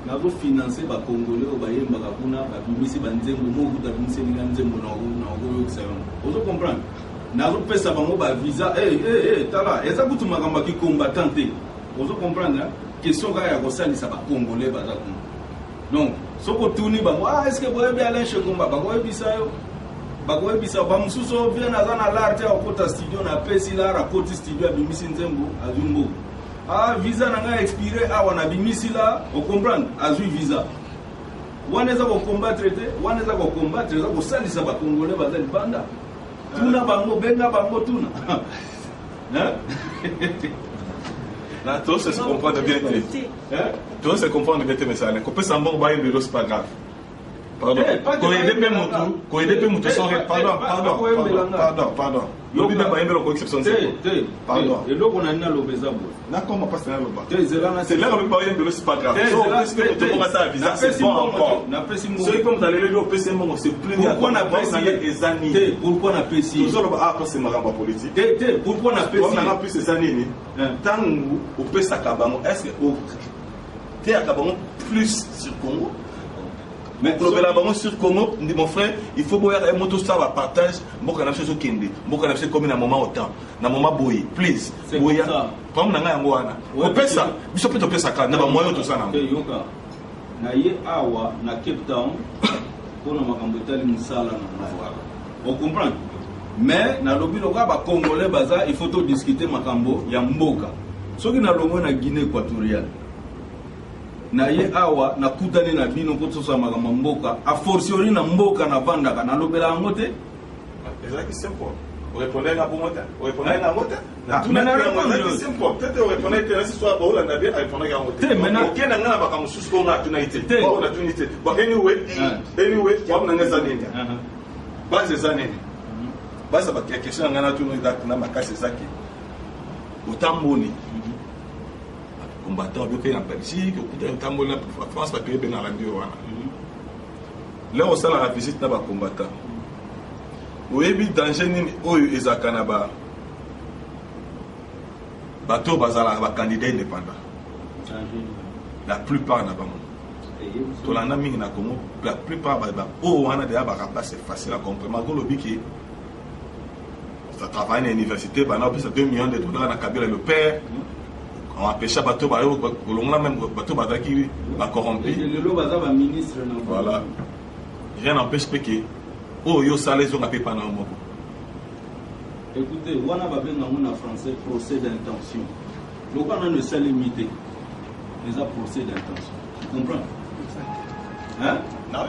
I: Nous avons financé les Congolais au Baye Mbakakuna, Bimisi Banzembo, Mokuta Bimisi Nganzembo, vous comprenez? Nous avons fait ça par visa. Tala, et ça vous m'avez qui combattant. Vous comprenez? Question quand il y a ça, ça va Congolais. Donc, ce que tout le monde est-ce que vous avez aller chez combat? Vous avez ça? Vous avez ça? Vous avez ça? Vous avez ça? Vous avez studio, na pesi la rapporti studio à Bimisi Nzembo, à Zumbo. Ah, visa n'a expiré, ah, on a bimisi là, on comprend, a eu visa. On est à combattre, on est à combattre, on s'est dit ça va Congolais, va être banda. Tuna bango, benga bango, tuna. Hein? Là, tout se comprend de bien. Tout se comprend de bien, mais ça n'est pas ça, c'est pas grave. Pardon. Quand il y a des mouton, pardon. Lobi na baimbe lo exception c'est pardon et donc on a na lobeza bo na comment passer na loba c'est là le baimbe lo c'est pas grave so est-ce que tu peux ça visa c'est bon encore na pesi mo c'est comme dans les pesi mo c'est plus pourquoi na pesi des années pourquoi na pesi nous allons ah parce que maramba politique pourquoi na pesi on a plus ces années ni tant au pesa kabango est-ce que au te akabango plus sur Congo. Mais pour le ballon sur Congo, mon frère, il faut voir un moto ça va partage. Moi quand je suis au Kende, moi quand je suis comme un moment autant, un moment boy, please. Boya. Comme nanga yango wana. O pesa, biso peut pesa ka na ba moyo to ça na.
C: Yoka. Na ye awa na Cape Town pour na makambo tali musala na voilà. On comprend. Mais na lobi loka ba Congolais baza, il faut to discuter makambo ya mboka. Soki na longo na Guinée équatoriale. Na ye awa na kutani na bino kotosa makambo mboka a fortiori na mboka na vandaka na lobela ngote
I: exactly simple Vous répondez à mon temps. Vous répondez à mon temps.
C: Tout le monde
I: c'est simple. Peut-être vous répondez à ce soit pour la navire, répondez à mon temps. Ok, n'a pas comme sous qu'on a tunité. On a tunité. But anyway, on a des années. Base des années. Base à quelque chose, on a tout dans ma casse zaki. Autant moni. Combattant bloqué en Belgique, autant moni en France, parce que bien à la radio. Là, on sait la visite n'a pas combattant. Oui, danger nini oyo ezakana ba bateau bazala ba candidat indépendant. La plupart na bango. To la mingi na Congo, la plupart ba o wana déjà ba place c'est facile à comprendre. Ko lobi ki ça travaille à l'université, ba na plus de 2 millions de dollars na Kabila le père. On a pêché bateau ba yo kolonga même bateau ba qui ba corrompu.
C: Le lo baza ba ministre na.
I: Voilà. Rien n'empêche que oh, yo salé zo ngapé pas na moko.
C: Écoutez, wana ba benga en français procès d'intention. Le wana ne s'est limité. Les a procès d'intention. Tu comprends? Hein?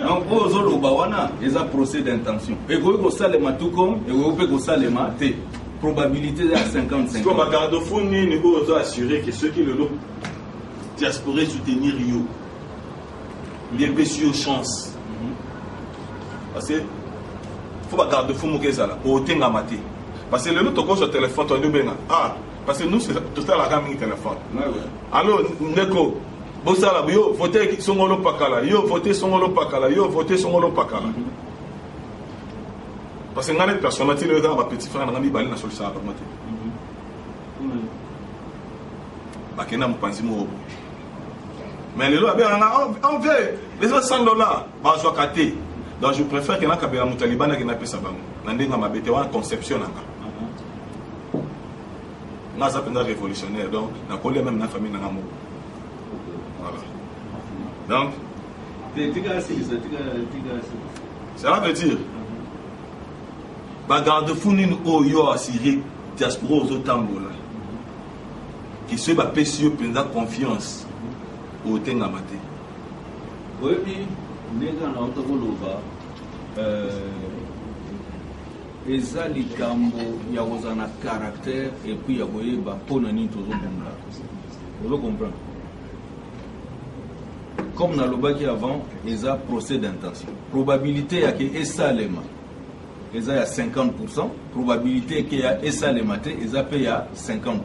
C: Donc pour zo ba wana, les a procès d'intention. Et go salema tout comme et go pe salema té. Probabilité à 50-50.
I: Comme garde fou ni go zo assurer que ceux qui le lot diaspora soutenir yo. Bien précieux chance. Parce que faut pas garder fou mouké ça au tenga maté parce que le lot toko sur téléphone toi nous benga parce que nous c'est tout ça la gamme téléphone alors ndeko bosala yo voter songolo pakala yo voter songolo pakala yo voter songolo pakala parce que ngane personnalité le dans ma petit frère ngami bali na sol ça pas maté bakena mpanzi mo mais le lot a bien on veut les $100 ba zo katé. Donc je préfère que les gens qui Taliban qui n'a pas ça en conception là ça peut être révolutionnaire donc na collé même la famille na mo voilà donc ça veut dire bagarde founine o yo assuré diaspora aux tambola qui se ba pesieux pendant confiance au tengamate
C: oui nega na otokoloba eza likambo ya kozana caractère et puis ya koyeba mpona nini tozobunda ozo comprendre comme nalobaki avant eza procès d'intention probabilité ya ke esalema eza ya 50%, probabilité ke ya esalema te eza pe ya 50%.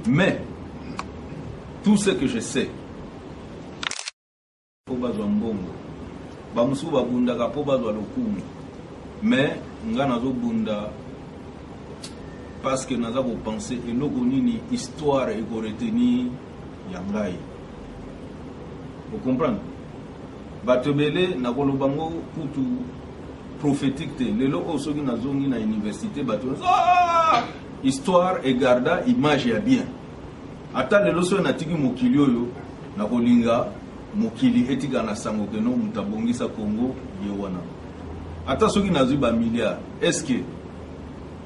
C: Mais tout ce que je sais po bazwa mbongo bamusu babundaka po bazwa lokumu mais nga nazobunda parce que naza kopense eloko nini histoire ekoretenir ya ngai okomprendre bato ebele nakoloba ngo kutu prophétique te lelo oyo soki nazongi na université bato histoire egarda image ya bien ata lelo soki natiki mokili oyo nakolinga mokili etika na sango keno mutu abongisa Congo ye wana ata soki nazwi bamilliard est-ce que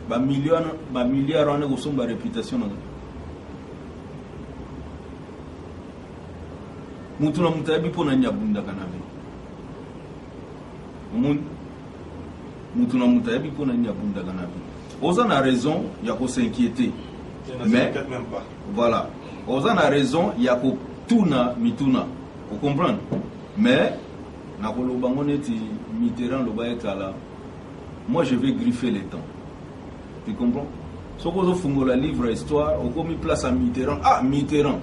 C: bamilliard wana kosomba réputation na mutu na mutu ayebi mpo na nini abundaka na ve omoni mutu na mutu ayebi mpo na nini abundaka na ve oza na raison ya kosinquiéter mais voilà oza na raison ya kotuna mituna ocomprendre mais nakoloba ngo neti Mitterrand loba ekala moi je vais griffer les temps tu comprends soko ozofungola livre histoire okomi place à Mitterrand Mitterrand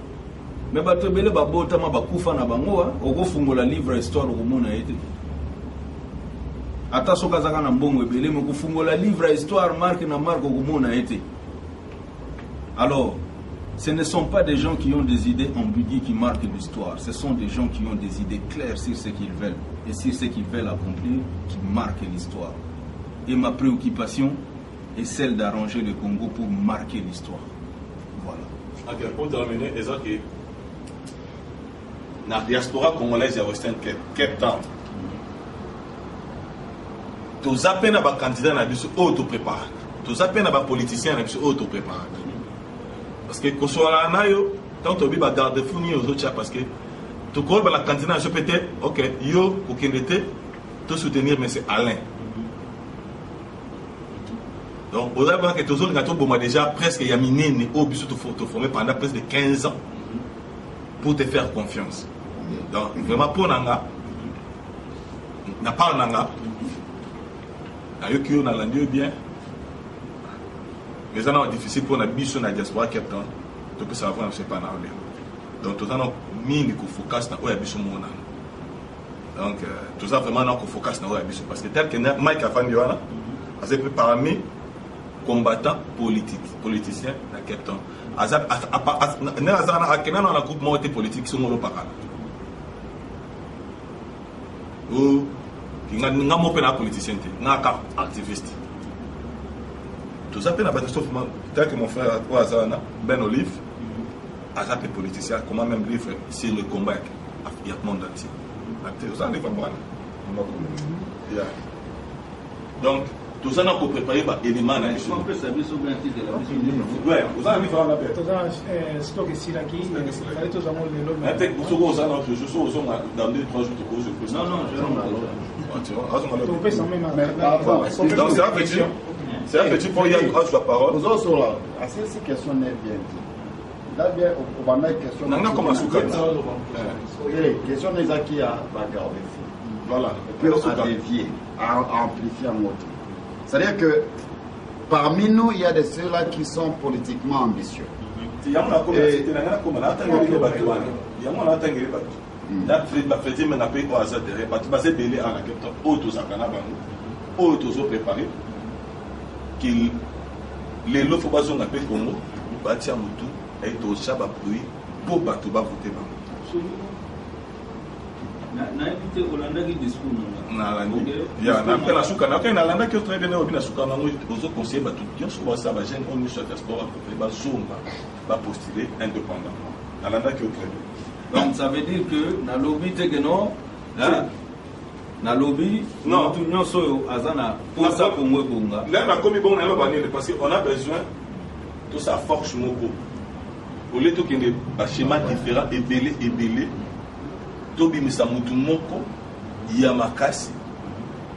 C: mais bato ebele babotama bakufa na bango okofungola livre histoire okomona ete ata soki azaka na mbongo ebele me kofungola livre histoire marque na marque okomona ete alors ce ne sont pas des gens qui ont des idées ambiguës qui marquent l'histoire. Ce sont des gens qui ont des idées claires sur ce qu'ils veulent et sur ce qu'ils veulent accomplir qui marquent l'histoire. Et ma préoccupation est celle d'arranger le Congo pour marquer l'histoire. Voilà.
I: Ok, pour terminer, c'est ça que dans la diaspora congolaise, il y a Western Cape Town. Tous à peine à candidats na biso auto-préparé. Tous à peine à politiciens na biso auto-préparé. Parce que quand on a yo, tant on va garder fourni aux autres parce que tout le monde la candidat je peux être ok yo aucun était tout soutenir mais c'est Alain. Donc, vous avez que tous les déjà presque yaminé au but de te former pendant presque 15 ans pour te faire confiance. Donc, vraiment, pour Nanga, n'a pas Nanga, on a l'endieu bien, mais ça c'est difficile pour la biche dans la diaspora qui attend, tu peux savoir, je ne sais pas, donc tout ça, nous avons focus dans la biche. Donc, tout ça, vraiment, nous focus dans la biche. Parce que tel que Mike a fait, c'est parmi combattants politiciens dans Cape Town. Nous avons un groupement politique qui sont dans ou qui ont politicien, activiste. Tout ça, tel que mon frère Ben Olive, a été politicien, comment même livre sur le combat il y a le monde entier. Donc, tout ça, on peut préparer par éléments.
C: On peut savoir sur un titre de la mission.
I: Oui, vous avez fait la paix.
G: Tout ça, stock ici, là, qui est tout ça,
I: je suis dans 2-3 jours de cause.
C: Non,
I: je donc, c'est un petit point, il y a la parole.
E: Vous avez là, cette question n'est bien dit. Là, bien, on va mettre question.
I: Non, comment ça
E: question des acquis à garder.
I: Voilà.
E: Et puis, à dévier, à amplifier un mot. C'est-à-dire que parmi nous, il y a de ceux-là qui sont politiquement ambitieux.
I: Il y a les lots faut pas qu'on appelle Congo, bâtir Moutou et tout ça va bruit pour battre va voter.
C: Na invité Hollanda qui discours
I: na la nuit. Il y a na pela suka na kana Hollanda qui très bien obina suka na aux conseillers battu bien souvent ça va gêner on mission diaspora pour ba zomba va postuler indépendamment. Hollanda qui très bien.
C: Donc ça veut dire que na lobby te que non hein na lobby
I: non
C: tout nyonso azana pour ça pour moi bonga.
I: Là na comme bon na lo banir parce qu'on a besoin tout ça force moko. Au lieu de qu'il y ait un schéma différent et belé Tobi Misamutu Moko, Yamakasi,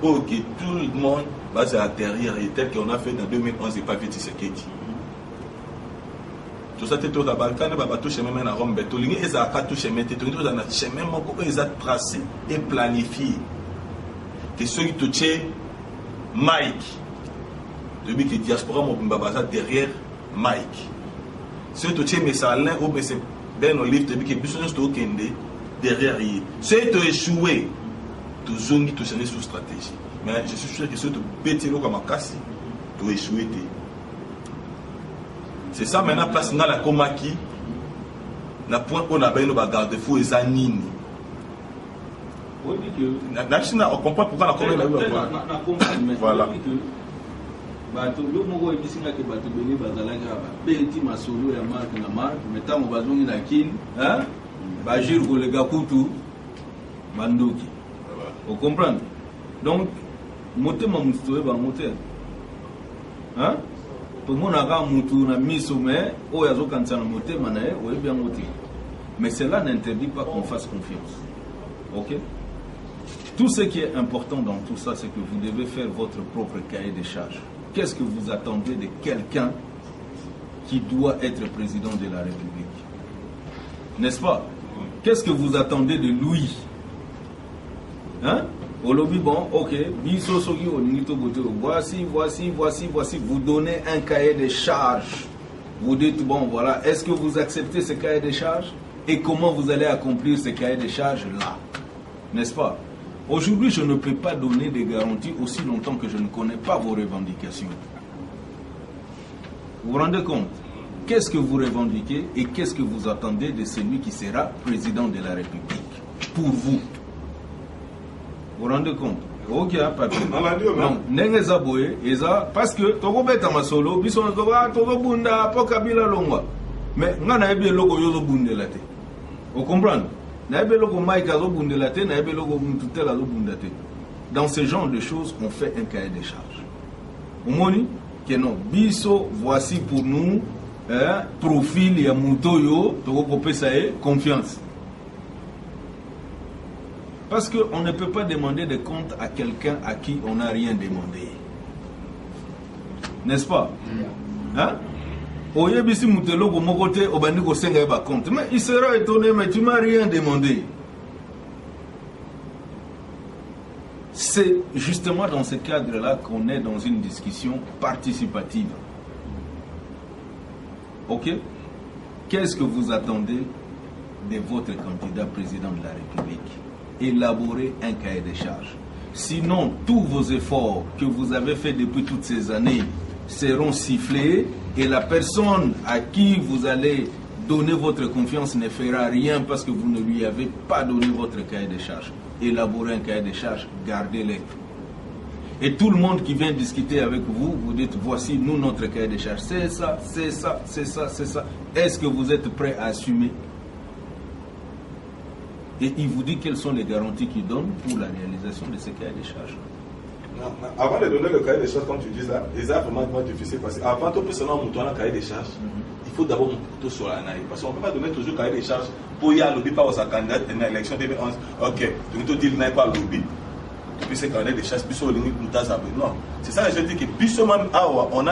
I: pour que tout le monde va à derrière et tel qu'on a fait dans 2011 et pas vite ce qu'il dit. Tout ça, c'est tout le Balkan, il va tout chemin à Rome, Betolini, et ça a tout chemin, tout le chemin, ils ont tracé et planifié. Que ceux qui touchent Mike, depuis que diaspora Mobimbabaza derrière Mike. Ceux qui touchent Messalin ou Ben Olive, depuis que Bissonus Tokende. Derrière lui. C'est de échouer, de zones qui changer sous stratégie. Mais je suis sûr que ceux de bêter comme un casse, de échouer. C'est ça maintenant, place dans la Komaki, na point où on a besoin de garde-fou et Zanini. On comprend pourquoi la Komaki n'a pas de voilà.
C: Bato yo moko ebisinga ke bato bele bazalaka ba beti masolo ya marque na marque metango bazongi na kini hein bagir ko le gakutu mandoki vous comprenez donc motema mutu ba moteur hein pour mon aga mutu na miso mais o yazo kantsana motema na e o bien moteur mais cela n'interdit pas qu'on fasse confiance. OK? Tout ce qui est important dans tout ça, c'est que vous devez faire votre propre cahier de charges. Qu'est-ce que vous attendez de quelqu'un qui doit être président de la République? N'est-ce pas? Qu'est-ce que vous attendez de Louis? Hein? Au lobby, bon, ok, voici, vous donnez un cahier de charges. Vous dites, bon, voilà, est-ce que vous acceptez ce cahier de charges? Et comment vous allez accomplir ce cahier de charges-là? N'est-ce pas? Aujourd'hui, je ne peux pas donner des garanties aussi longtemps que je ne connais pas vos revendications. Vous vous rendez compte? Qu'est-ce que vous revendiquez et qu'est-ce que vous attendez de celui qui sera président de la République? Pour vous. Vous vous rendez compte? Ok, papier. Non, n'engeza boye, eza, parce que, toko beta masolo, biso toba, toko bunda, poka bila longwa. Mais, nga na ebe logo yozo bunde la te. Vous comprenez? Dans ce genre de choses, on fait un cahier de charges. Omoni, que non, biso, voici pour nous, profil ya mutoyo, confiance. Parce qu'on ne peut pas demander de compte à quelqu'un à qui on n'a rien demandé. n'est-ce pas? Hein? Oyebisi Moutelo Mokote Obaniko Senga ba compte. Mais il sera étonné, mais tu m'as rien demandé. C'est justement dans ce cadre-là qu'on est dans une discussion participative. Ok? Qu'est-ce que vous attendez de votre candidat président de la République? Élaborer un cahier de charges. Sinon, tous vos efforts que vous avez faits depuis toutes ces années seront sifflés et la personne à qui vous allez donner votre confiance ne fera rien parce que vous ne lui avez pas donné votre cahier de charges. Élaborer un cahier de charges, gardez-les. Et tout le monde qui vient discuter avec vous, vous dites voici nous notre cahier de charges. C'est ça, c'est ça, c'est ça, c'est ça. Est-ce que vous êtes prêt à assumer? Et il vous dit quelles sont les garanties qu'il donne pour la réalisation de ce cahier de charges.
I: Non, avant de donner le cahier des charges, comme tu dis là, c'est vraiment difficile parce qu'avant de passer un cahier des charges, il faut d'abord un couteau sur la naïve. Parce qu'on ne peut pas donner toujours le cahier des charges pour y aller lobby par sa candidate à l'élection 2011. Ok, tu ne dis pas lobby. Depuis ces cahiers des charges, puis sur le limite, non. C'est ça que je dis que plus on a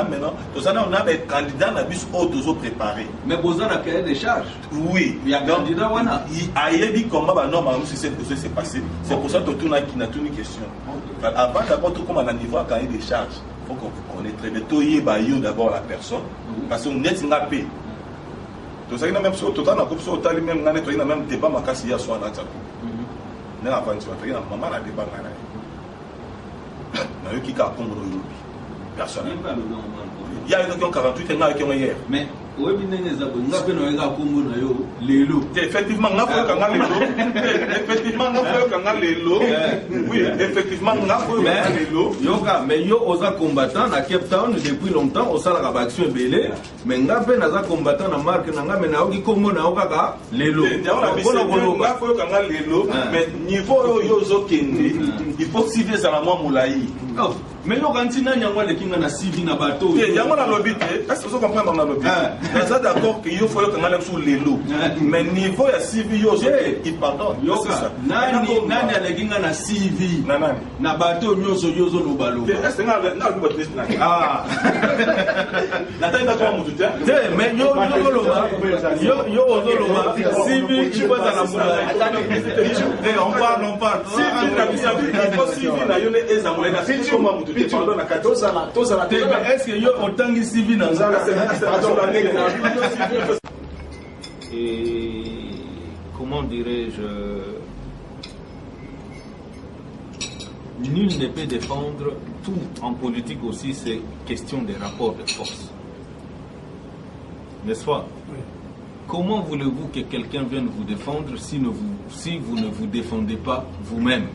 I: maintenant, on a des candidats qui sont préparés.
C: Mais vous avez un cahier des charges?
I: Oui.
C: Il y a un candidat ou non?
I: Il y a dit comment normalement si cette chose s'est passée. C'est pour ça que tout le monde a une question. Avant d'abord, tout comme à niveau à cahier des charges, il faut qu'on connaisse très bien. Tout d'abord la personne. Parce qu'on est une paix. Tout ça, même si on a même débat, ma casse hier soir, on a maman a débat. Qui a personne. Il y a quelqu'un qui a 48 ans qui est hier.
C: Mais
I: effectivement, oui, effectivement,
C: mais yo osa combattant à Cape Town depuis longtemps, au sala action belé, mais ngape naza combattant na marque nanga mais na oki kombo na okaka lelo.
I: Mais niveau yo zo kende, il faut civil ça la moi moulaï.
C: Mais yo kantina nyangwa le kinga na civil na bateau.
I: Yango na lobby, est-ce que vous comprenez dans lobby? Vous êtes d'accord que yo faut que ngala sur lelo. Mais niveau ya civil yo zo il pardonne.
C: Nani alekinga na civil. Na bateau nyoso yozo lobalo.
I: Est-ce que na lobby
C: ah.
I: Nataka kwa mututa.
C: Mais yo ozoloba civil il faut na moula. On parle.
I: Civil na yo ne ezamula na civil comme mututa.
C: Est-ce que yo otangi civil na et comment dirais-je, nul ne peut défendre tout en politique aussi, c'est question des rapports de force. N'est-ce pas? Oui. Comment voulez-vous que quelqu'un vienne vous défendre si vous ne vous défendez pas vous-même?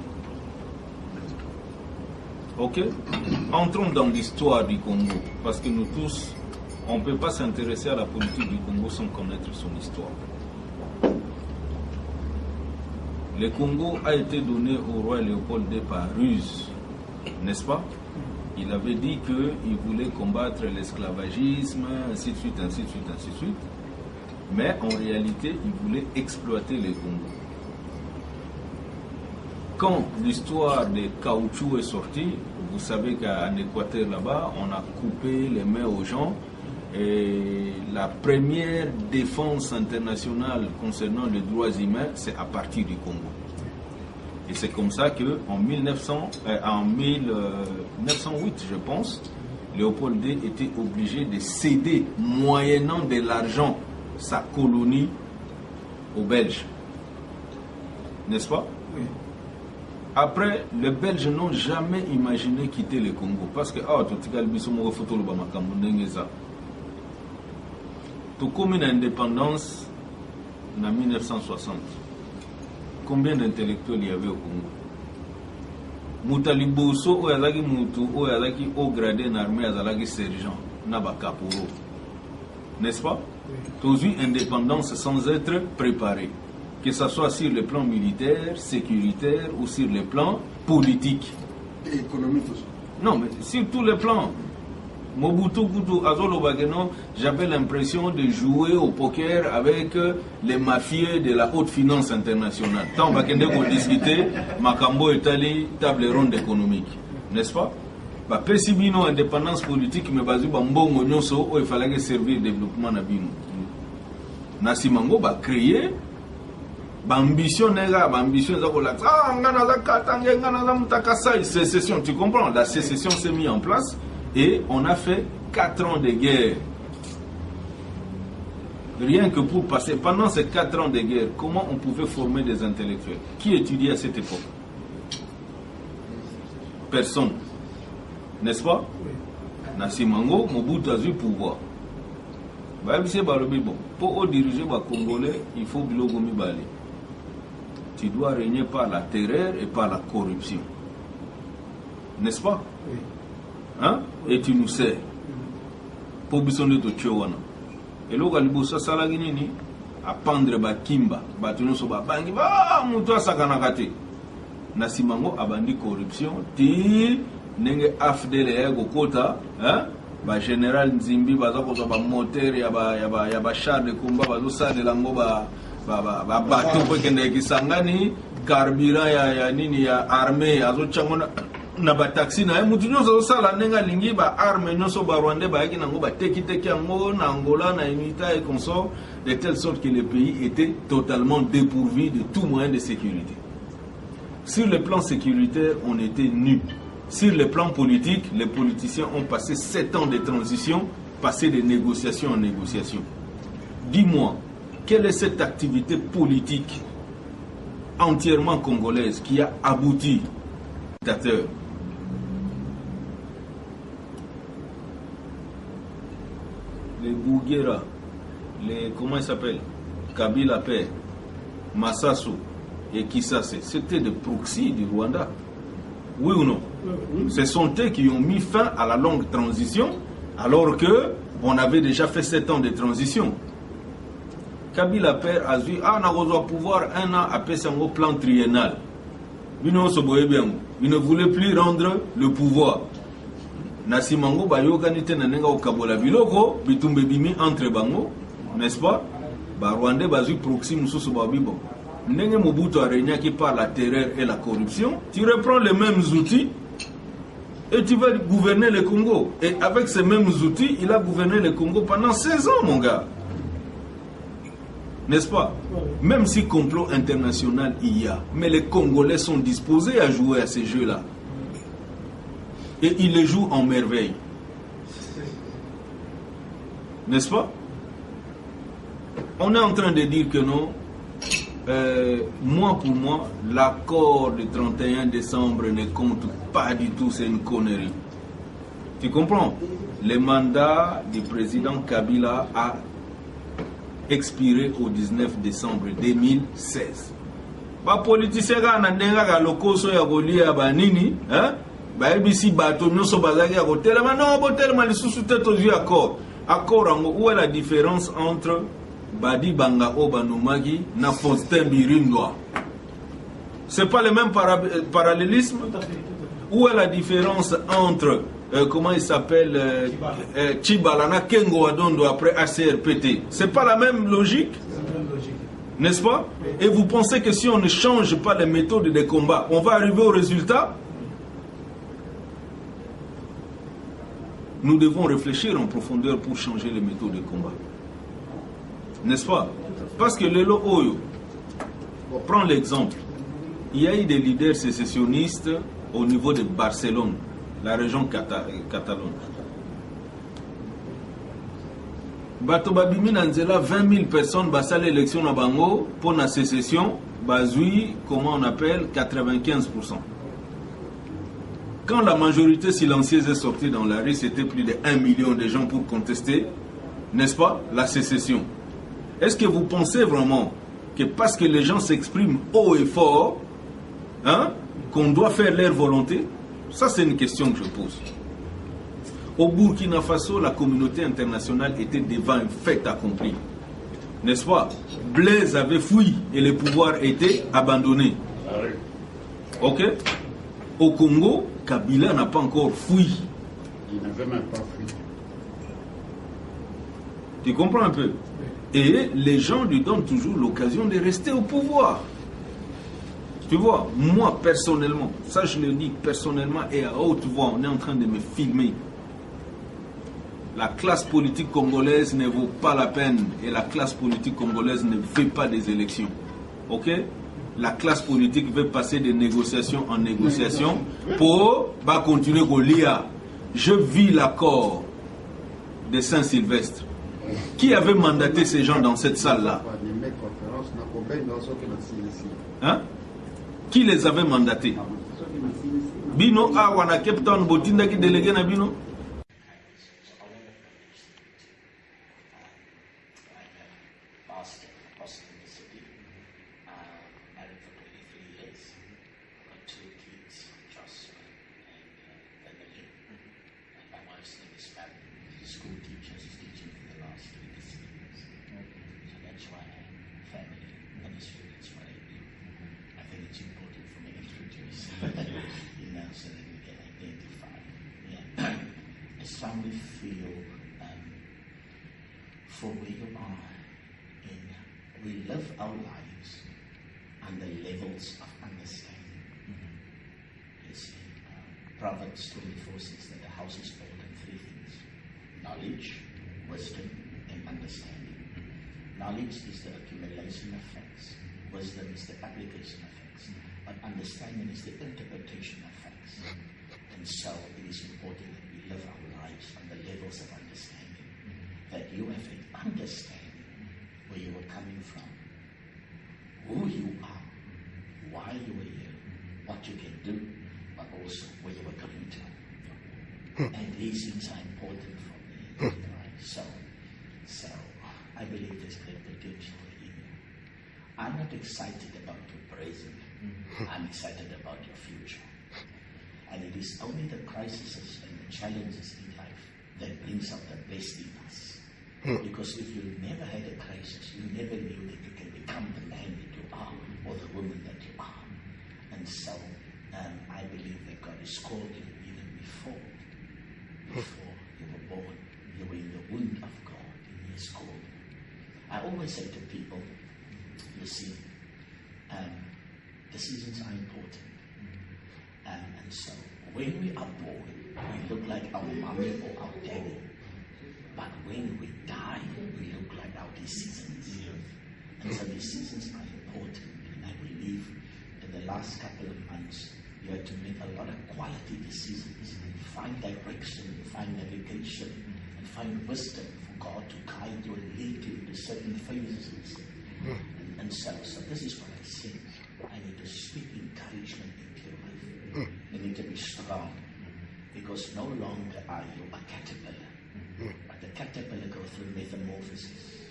C: Ok? Entrons dans l'histoire du Congo, parce que nous tous, on ne peut pas s'intéresser à la politique du Congo sans connaître son histoire. Le Congo a été donné au roi Léopold II par ruse, n'est-ce pas? Il avait dit qu'il voulait combattre l'esclavagisme, ainsi de suite, ainsi de suite, ainsi de suite. Mais en réalité, il voulait exploiter le Congo. Quand l'histoire des caoutchoucs est sortie, vous savez qu'en Équateur là-bas, on a coupé les mains aux gens. Et la première défense internationale concernant les droits humains, c'est à partir du Congo. Et c'est comme ça qu'en 1908, je pense, Léopold II était obligé de céder, moyennant de l'argent, sa colonie aux Belges. N'est-ce pas? Oui. Après, les Belges n'ont jamais imaginé quitter le Congo. Parce que, tout comme une indépendance en 1960, combien d'intellectuels il y avait au Congo? Moutaliboso, Oyazaki Moutou, Oyazaki au gradé en armée, Azalaki sergent, Nabakaporo. N'est-ce pas? Tous eu indépendance sans être préparé. Que ce soit sur le plan militaire, sécuritaire ou sur le plan politique.
D: Et économique aussi.
C: Non, mais sur tous les plans. Mobutu Kutu Azolo Bageno, j'avais l'impression de jouer au poker avec les mafieux de la haute finance internationale. Tant qu'on discuter, Makambo est allé table ronde économique. N'est-ce pas? bapesi bino indépendance politique mais bazwi bambongo nyonso oyo efalaki servir développement na bino na nsima ngo bacréer ambition eza kolakisa nga naza katange nga naza mutakasai sécession. Tu comprends, la sécession s'est mise en place et on a fait 4 ans de guerre. Rien que pour passer pendant ces 4 ans de guerre, comment on pouvait former des intellectuels? Qui étudiait à cette époque? Personne, n'est-ce pas? Nasimango Mobutu a eu pouvoir. Pour diriger les Congolais, il faut bilogomi bali. Tu dois régner par la terreur et par la corruption. N'est-ce pas? Oui. Hein? Et tu nous sais. Pour besoin de Tchouana. Et là, Galibosa Salaginini, à pendre Bakimba, Batunoso Bangi, Moutoua Sakanakate. Nasimango abandi corruption, ti nenge afdele Gokota, hein? Ba général Nzimbi, Bazako, ba moteur, yaba char de combat, Bazosa de Lango, bateau pour kende kisangani carburant ya nini ya armée azo changona na ba taxi na mutu nyonso sala nenga lingi ba armée nyonso ba Rwanda ba yaki nango ba teki yango na Angola na Unita et consort, de telle sorte que le pays était totalement dépourvu de tout moyen de sécurité. Sur le plan sécuritaire, on était nus. Sur le plan politique, les politiciens ont passé 7 ans de transition, passé de négociation en négociation. Dis-moi, quelle est cette activité politique entièrement congolaise qui a abouti au dictateur? Les Bouguera, les comment ils s'appellent, Kabila Père, Massasso et Kisase, c'était des proxys du Rwanda. Oui ou non? Ce sont eux qui ont mis fin à la longue transition alors que on avait déjà fait 7 ans de transition. Kabila Père a dit on pouvoir 1 an après son plan triennal. Il ne voulait plus rendre le pouvoir. Nasimango bayokanite nanenga okabola biloko bitumbe bimi entre bango, n'est-ce pas? Ba Rwandais bazu proxy mususu babibo. Ndenge Mobutu a régné qui par la terreur et la corruption, tu reprends les mêmes outils et tu vas gouverner le Congo. Et avec ces mêmes outils, il a gouverné le Congo pendant 16 ans, mon gars. N'est-ce pas? Même si complot international il y a, mais les Congolais sont disposés à jouer à ces jeux-là. Et ils les jouent en merveille. N'est-ce pas? On est en train de dire que non. Moi pour moi, l'accord du 31 décembre ne compte pas du tout, c'est une connerie. Tu comprends? Le mandat du président Kabila a expiré au 19 décembre 2016. Ba politicien ga ndenga ga lokoso ya kolia ba nini, hein? Ba ebisi bato nyonso bazaki ya kotelema non botelema lisusu te tozi accord. Accord ngo où est la différence entre Badi Banga Obanomagi na Faustin Birindwa? C'est pas le même parallélisme? Où est la différence entre comment il s'appelle Chibalana Kengo Adondo après ACRPT? C'est pas la même logique? N'est-ce pas? Et vous pensez que si on ne change pas les méthodes de combat, on va arriver au résultat? Nous devons réfléchir en profondeur pour changer les méthodes de combat. N'est-ce pas? Parce que le Oyo, prends l'exemple, il y a eu des leaders sécessionnistes au niveau de Barcelone, la région Catalogne. Bato babimi nanzela 20 000 personnes basal l'élection à Bango pour la sécession, bazoui, comment on appelle, 95%. Quand la majorité silencieuse est sortie dans la rue, c'était plus de 1 million de gens pour contester, n'est-ce pas, la sécession. Est-ce que vous pensez vraiment que parce que les gens s'expriment haut et fort, hein, qu'on doit faire leur volonté? Ça, c'est une question que je pose. Au Burkina Faso, la communauté internationale était devant un fait accompli. N'est-ce pas? Blaise avait fui et le pouvoir était abandonné. Ok? Au Congo, Kabila n'a pas encore fui.
K: Il n'avait même pas fui.
C: Tu comprends un peu? Et les gens lui donnent toujours l'occasion de rester au pouvoir. Tu vois, moi personnellement, ça je le dis personnellement et à haute voix, on est en train de me filmer. La classe politique congolaise ne vaut pas la peine et la classe politique congolaise ne fait pas des élections. Ok? La classe politique veut passer de négociation en négociation pour continuer à lire. Je vis l'accord de Saint-Sylvestre. Qui avait mandaté ces gens dans cette salle-là? Hein? Qui les avait mandatés? Bino Awana Cape Town Botinda qui délégué na Bino?
K: Family feel for where you are we live our lives under levels of understanding. You see, Proverbs 24 says that the house is built on three things: knowledge, wisdom, and understanding. Knowledge is the accumulation of facts. Wisdom is the application of facts. But understanding is the interpretation of facts. And so it is important that we live our lives on the levels of understanding. That you have an understanding where you were coming from, who you are, why you were here, what you can do, but also where you were coming to. And these things are important for me. Right? So I believe there's great potential in you. I'm not excited about your present. I'm excited about your future. And it is only the crises and the challenges in life that brings out the best in us. Because if you never had a crisis, you never knew that you can become the man that you are or the woman that you are. And so I believe that God has called you even before you were born. You were in the womb of God and He has called you. I always say to people, you see, the seasons are important. And so when we are born, we look like our mommy or our daddy. But when we die, we look like our decisions. And so these seasons are important. And I believe in the last couple of months, you had to make a lot of quality decisions and find direction, find navigation, and find wisdom for God to guide you and lead you into certain phases. And so this is what I think. I need to speak encouragement into your life. You need to be strong, because no longer are you a caterpillar, but the caterpillar goes through metamorphosis,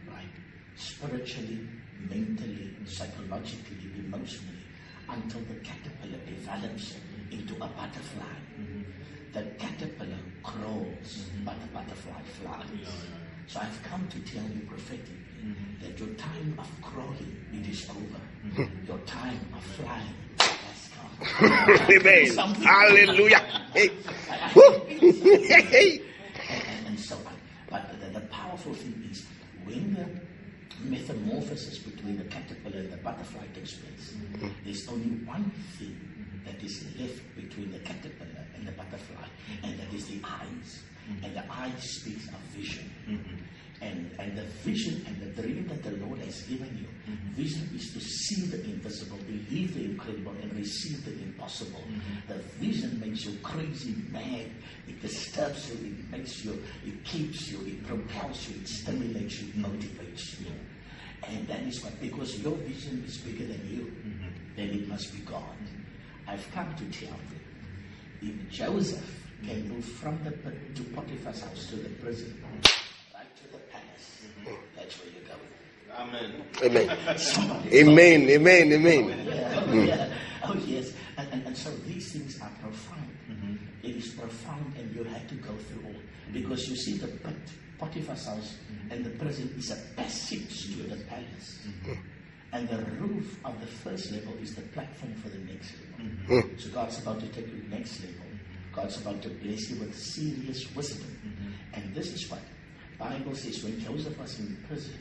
K: right? Spiritually, mentally, psychologically, emotionally, until the caterpillar develops into a butterfly. The caterpillar crawls, but the butterfly flies. So I've come to tell you prophetically that your time of crawling, it is over. Your time of flying has come.
D: Amen. Hallelujah.
K: And so on. But the powerful thing is, when the metamorphosis between the caterpillar and the butterfly takes place, there's only one thing that is left between the caterpillar and the butterfly, and that is the eyes. And the eyes speaks of vision. And the vision and the dream that the Lord has given you, vision is to see the invisible, believe the incredible, and receive the impossible. The vision makes you crazy, mad. It disturbs you, it makes you, it keeps you, it propels you, it stimulates you, it motivates you. And that is what, because your vision is bigger than you, then it must be God. I've come to tell you, if Joseph can move from the pit to Potiphar's house to the prison, right to the palace, that's where you're going.
C: Amen.
D: Amen. Amen. Amen.
K: Yeah. Oh yes. And so these things are profound. It is profound, and you have to go through all. Because you see, the pit, Potiphar's house, and the prison is a passage to the palace. And the roof of the first level is the platform for the next level. So God's about to take you to the next level. God's about to bless you with serious wisdom. And this is what the Bible says: when Joseph was in prison,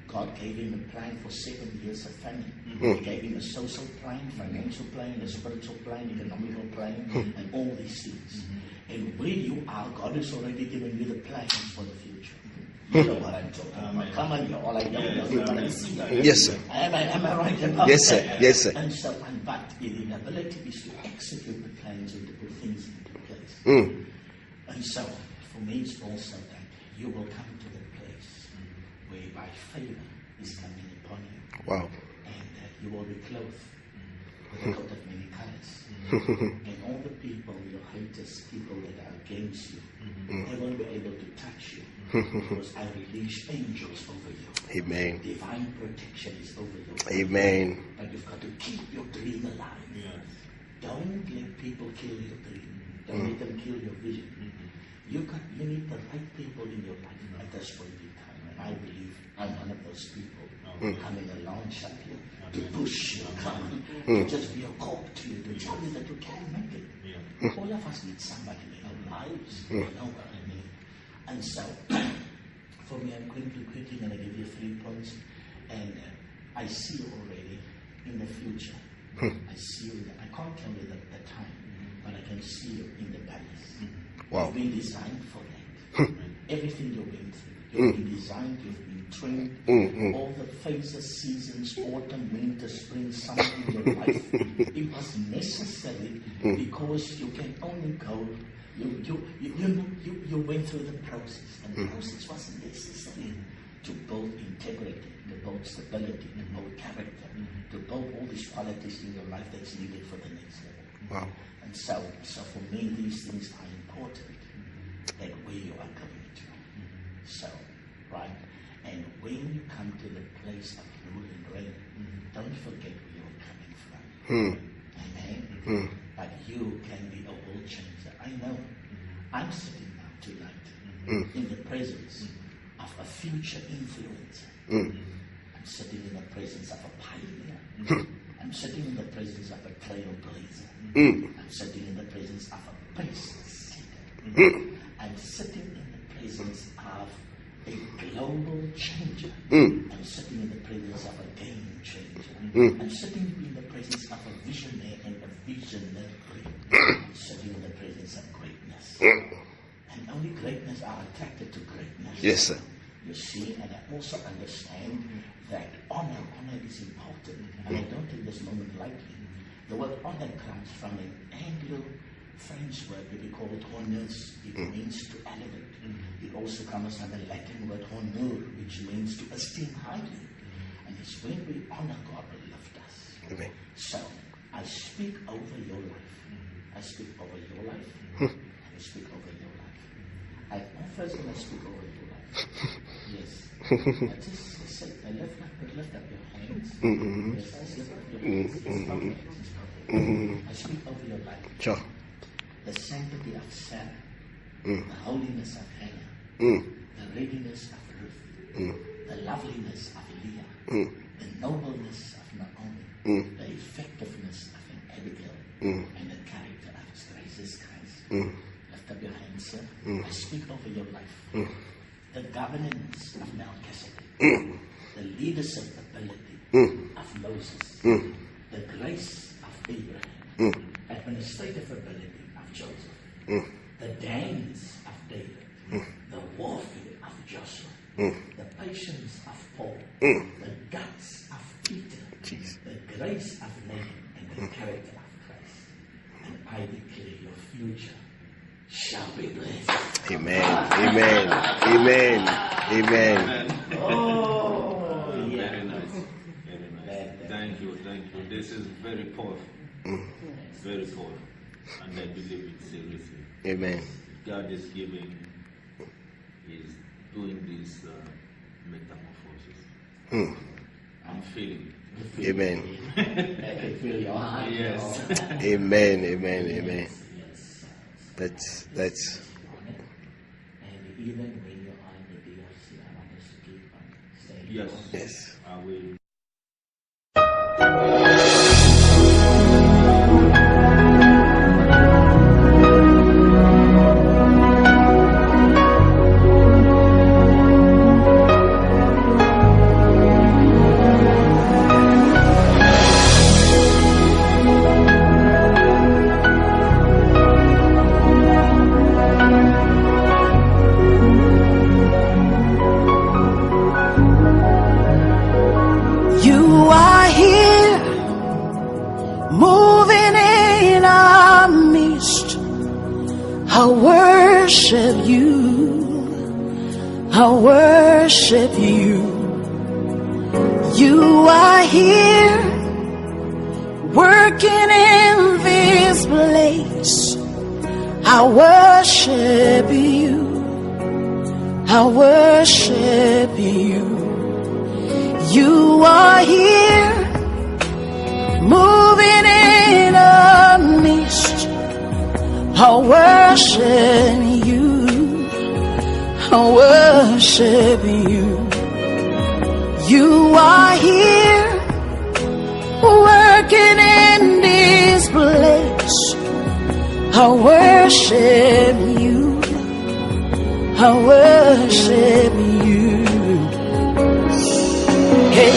K: God gave him a plan for 7 years of famine. He gave him a social plan, financial plan, a spiritual plan, economical plan, and all these things. And where you are, God has already given you the plans for the future. You know what I'm talking about. Come on, you all I know.
L: Yes, sir.
K: Am I right about
L: Yes, sir.
K: that?
L: Yes, sir.
K: And so, but the inability is to execute the plans and to put things into place. And so, for me, it's also that you will come to the place whereby favor is coming upon you.
L: Wow.
K: And you will be clothed with a coat of many colors. And all the people, your haters, people that are against you, they won't be able to touch you. Because I release angels over you.
L: Amen.
K: Divine protection is over you.
L: Amen.
K: But you've got to keep your dream alive. Don't let people kill your dream. Don't let them kill your vision. You need the right people in your life at this point in time. And I believe I'm one of those people coming along, Shakya, to push you, to just be a call to you, to tell you that you can make it. All of us need somebody in our lives. You know what I mean? And so, for me, I'm quickly going to give you 3 points. And I see you already in the future. I see you, I can't tell you the time, but I can see you in the palace.
L: Wow.
K: You've been designed for that. Everything you've been through, you've been designed, you've been trained. All the phases, seasons, autumn, winter, spring, summer in your life. It was necessary because you can only go. You went through the process, and the process was necessary to build integrity, to build stability, to build character, to build all these qualities in your life that's needed for the next level.
L: Wow.
K: And so for me, these things are important, that where you are coming to. So, right? And when you come to the place of rule and reign, don't forget where you're coming from. Amen? But you can be a world changer. I know. I'm sitting now tonight in the presence of a future influencer. I'm sitting in the presence of a pioneer. I'm sitting in the presence of a trailblazer. I'm sitting in the presence of a pace setter. I'm sitting in the presence of a global changer. I'm sitting in the presence of a game changer. I'm sitting in the presence of a visionary and a visionary. I'm sitting in the presence of greatness. And only greatness are attracted to greatness.
L: Yes, sir.
K: You see, and I also understand that honor is important. And I don't take this moment lightly. The word honor comes from an Anglo-French word that we call honneurs. It means to elevate. It also comes from the Latin word honor, which means to esteem highly. And it's when we honor God will lift us.
L: Amen.
K: So, I speak over your life. I speak over your life. I speak over your life. I'm first going to speak over your life. Yes. I just say, lift up your hands. Yes, I lift up your hands. It's perfect. I speak over your life.
L: Sure.
K: The sanctity of Sarah. The holiness of Hannah. The readiness of Ruth. The loveliness of Leah. The nobleness of Naomi. The effectiveness of an Abigail. And the character of His gracious Christ. Lift up your hands, sir. I speak over your life. The governance of Melchizedek. The leadership ability of Moses. The grace of Abraham. Administrative ability of Joseph. The dance of David. The warfare of Joshua. The patience of Paul. The guts of Peter. The grace of Naaman and the character of Christ. And I declare your future shall be blessed.
L: Amen. Amen. Amen. Amen.
K: Oh, yeah.
C: Very nice. Very nice. Thank you. Thank you. This is very powerful. Very powerful. And I believe it seriously.
L: Amen.
C: God is doing this metamorphosis. I'm feeling it.
L: Amen.
K: I can feel your heart.
C: Yes.
L: Amen. Amen. Amen. That's.
K: And even when you're on the DRC, I want us to keep on staying.
C: Yes.
L: Yes.
C: I will.
M: moving in our midst. I worship you. I worship you. You are here, working in this place. I worship you. I worship you. You are here, moving in our midst. I worship you. I worship you. You are here, working in this place. I worship you. I worship you. Hey,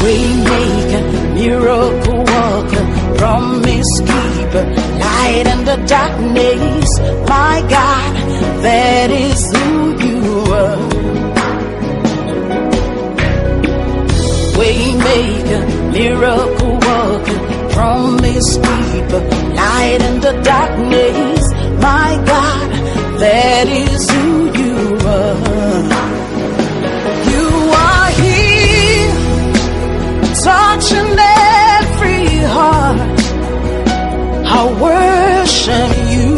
M: Waymaker, miracle worker, promise keeper, light in the darkness. My God, that is who you are. Waymaker, miracle worker, promise keeper, light in the darkness. My God, that is who you are. You are here, touching every heart. I worship you.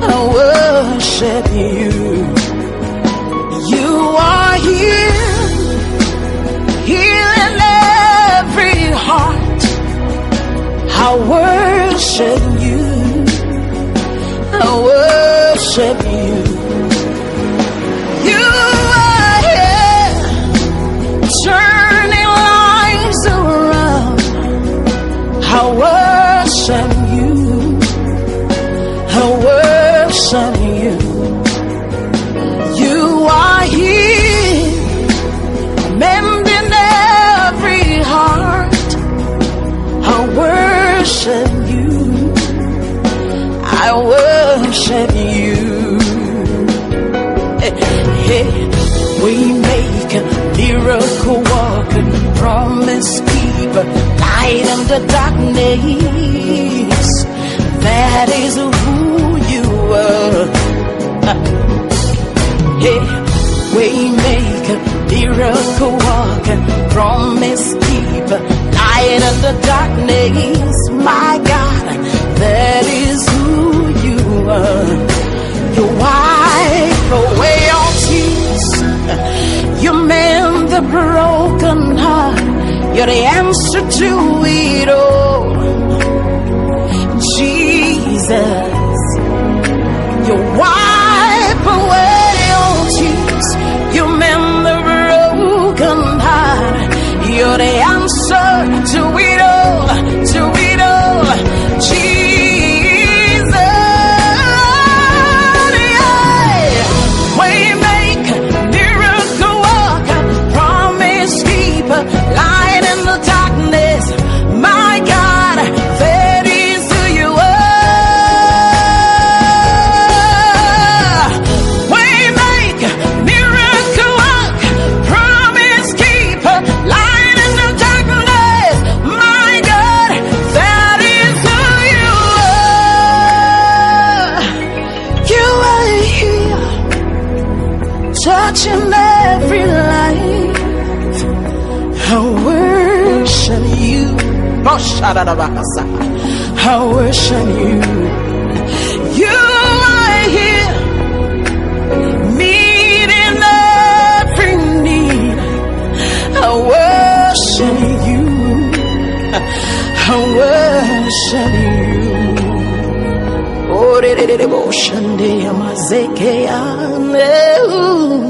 M: I worship you. You are here, healing every heart. I worship you. I worship you. You are here, turning lives around. I worship you. I worship you. You are here, mending every heart. I worship you. I worship you. Hey, we make a miracle walker, promise keeper, light in the darkness. That is who you are. Hey, we make a miracle walker, promise keeper, light in the darkness. My God, that is who you are. You wipe away all tears. You mend the broken heart. You're the answer to it all. Jesus, you wipe away all tears. You mend the broken heart. You're the answer to it all. To it all. Jesus. Light in the darkness, my God, that is who you are. Waymaker, miracle worker, promise keeper, light in the darkness, my God, that is who you are. You are here, touching every life. I worship you. I worship you. You are here, meeting every need. I worship you. I worship you. Oh,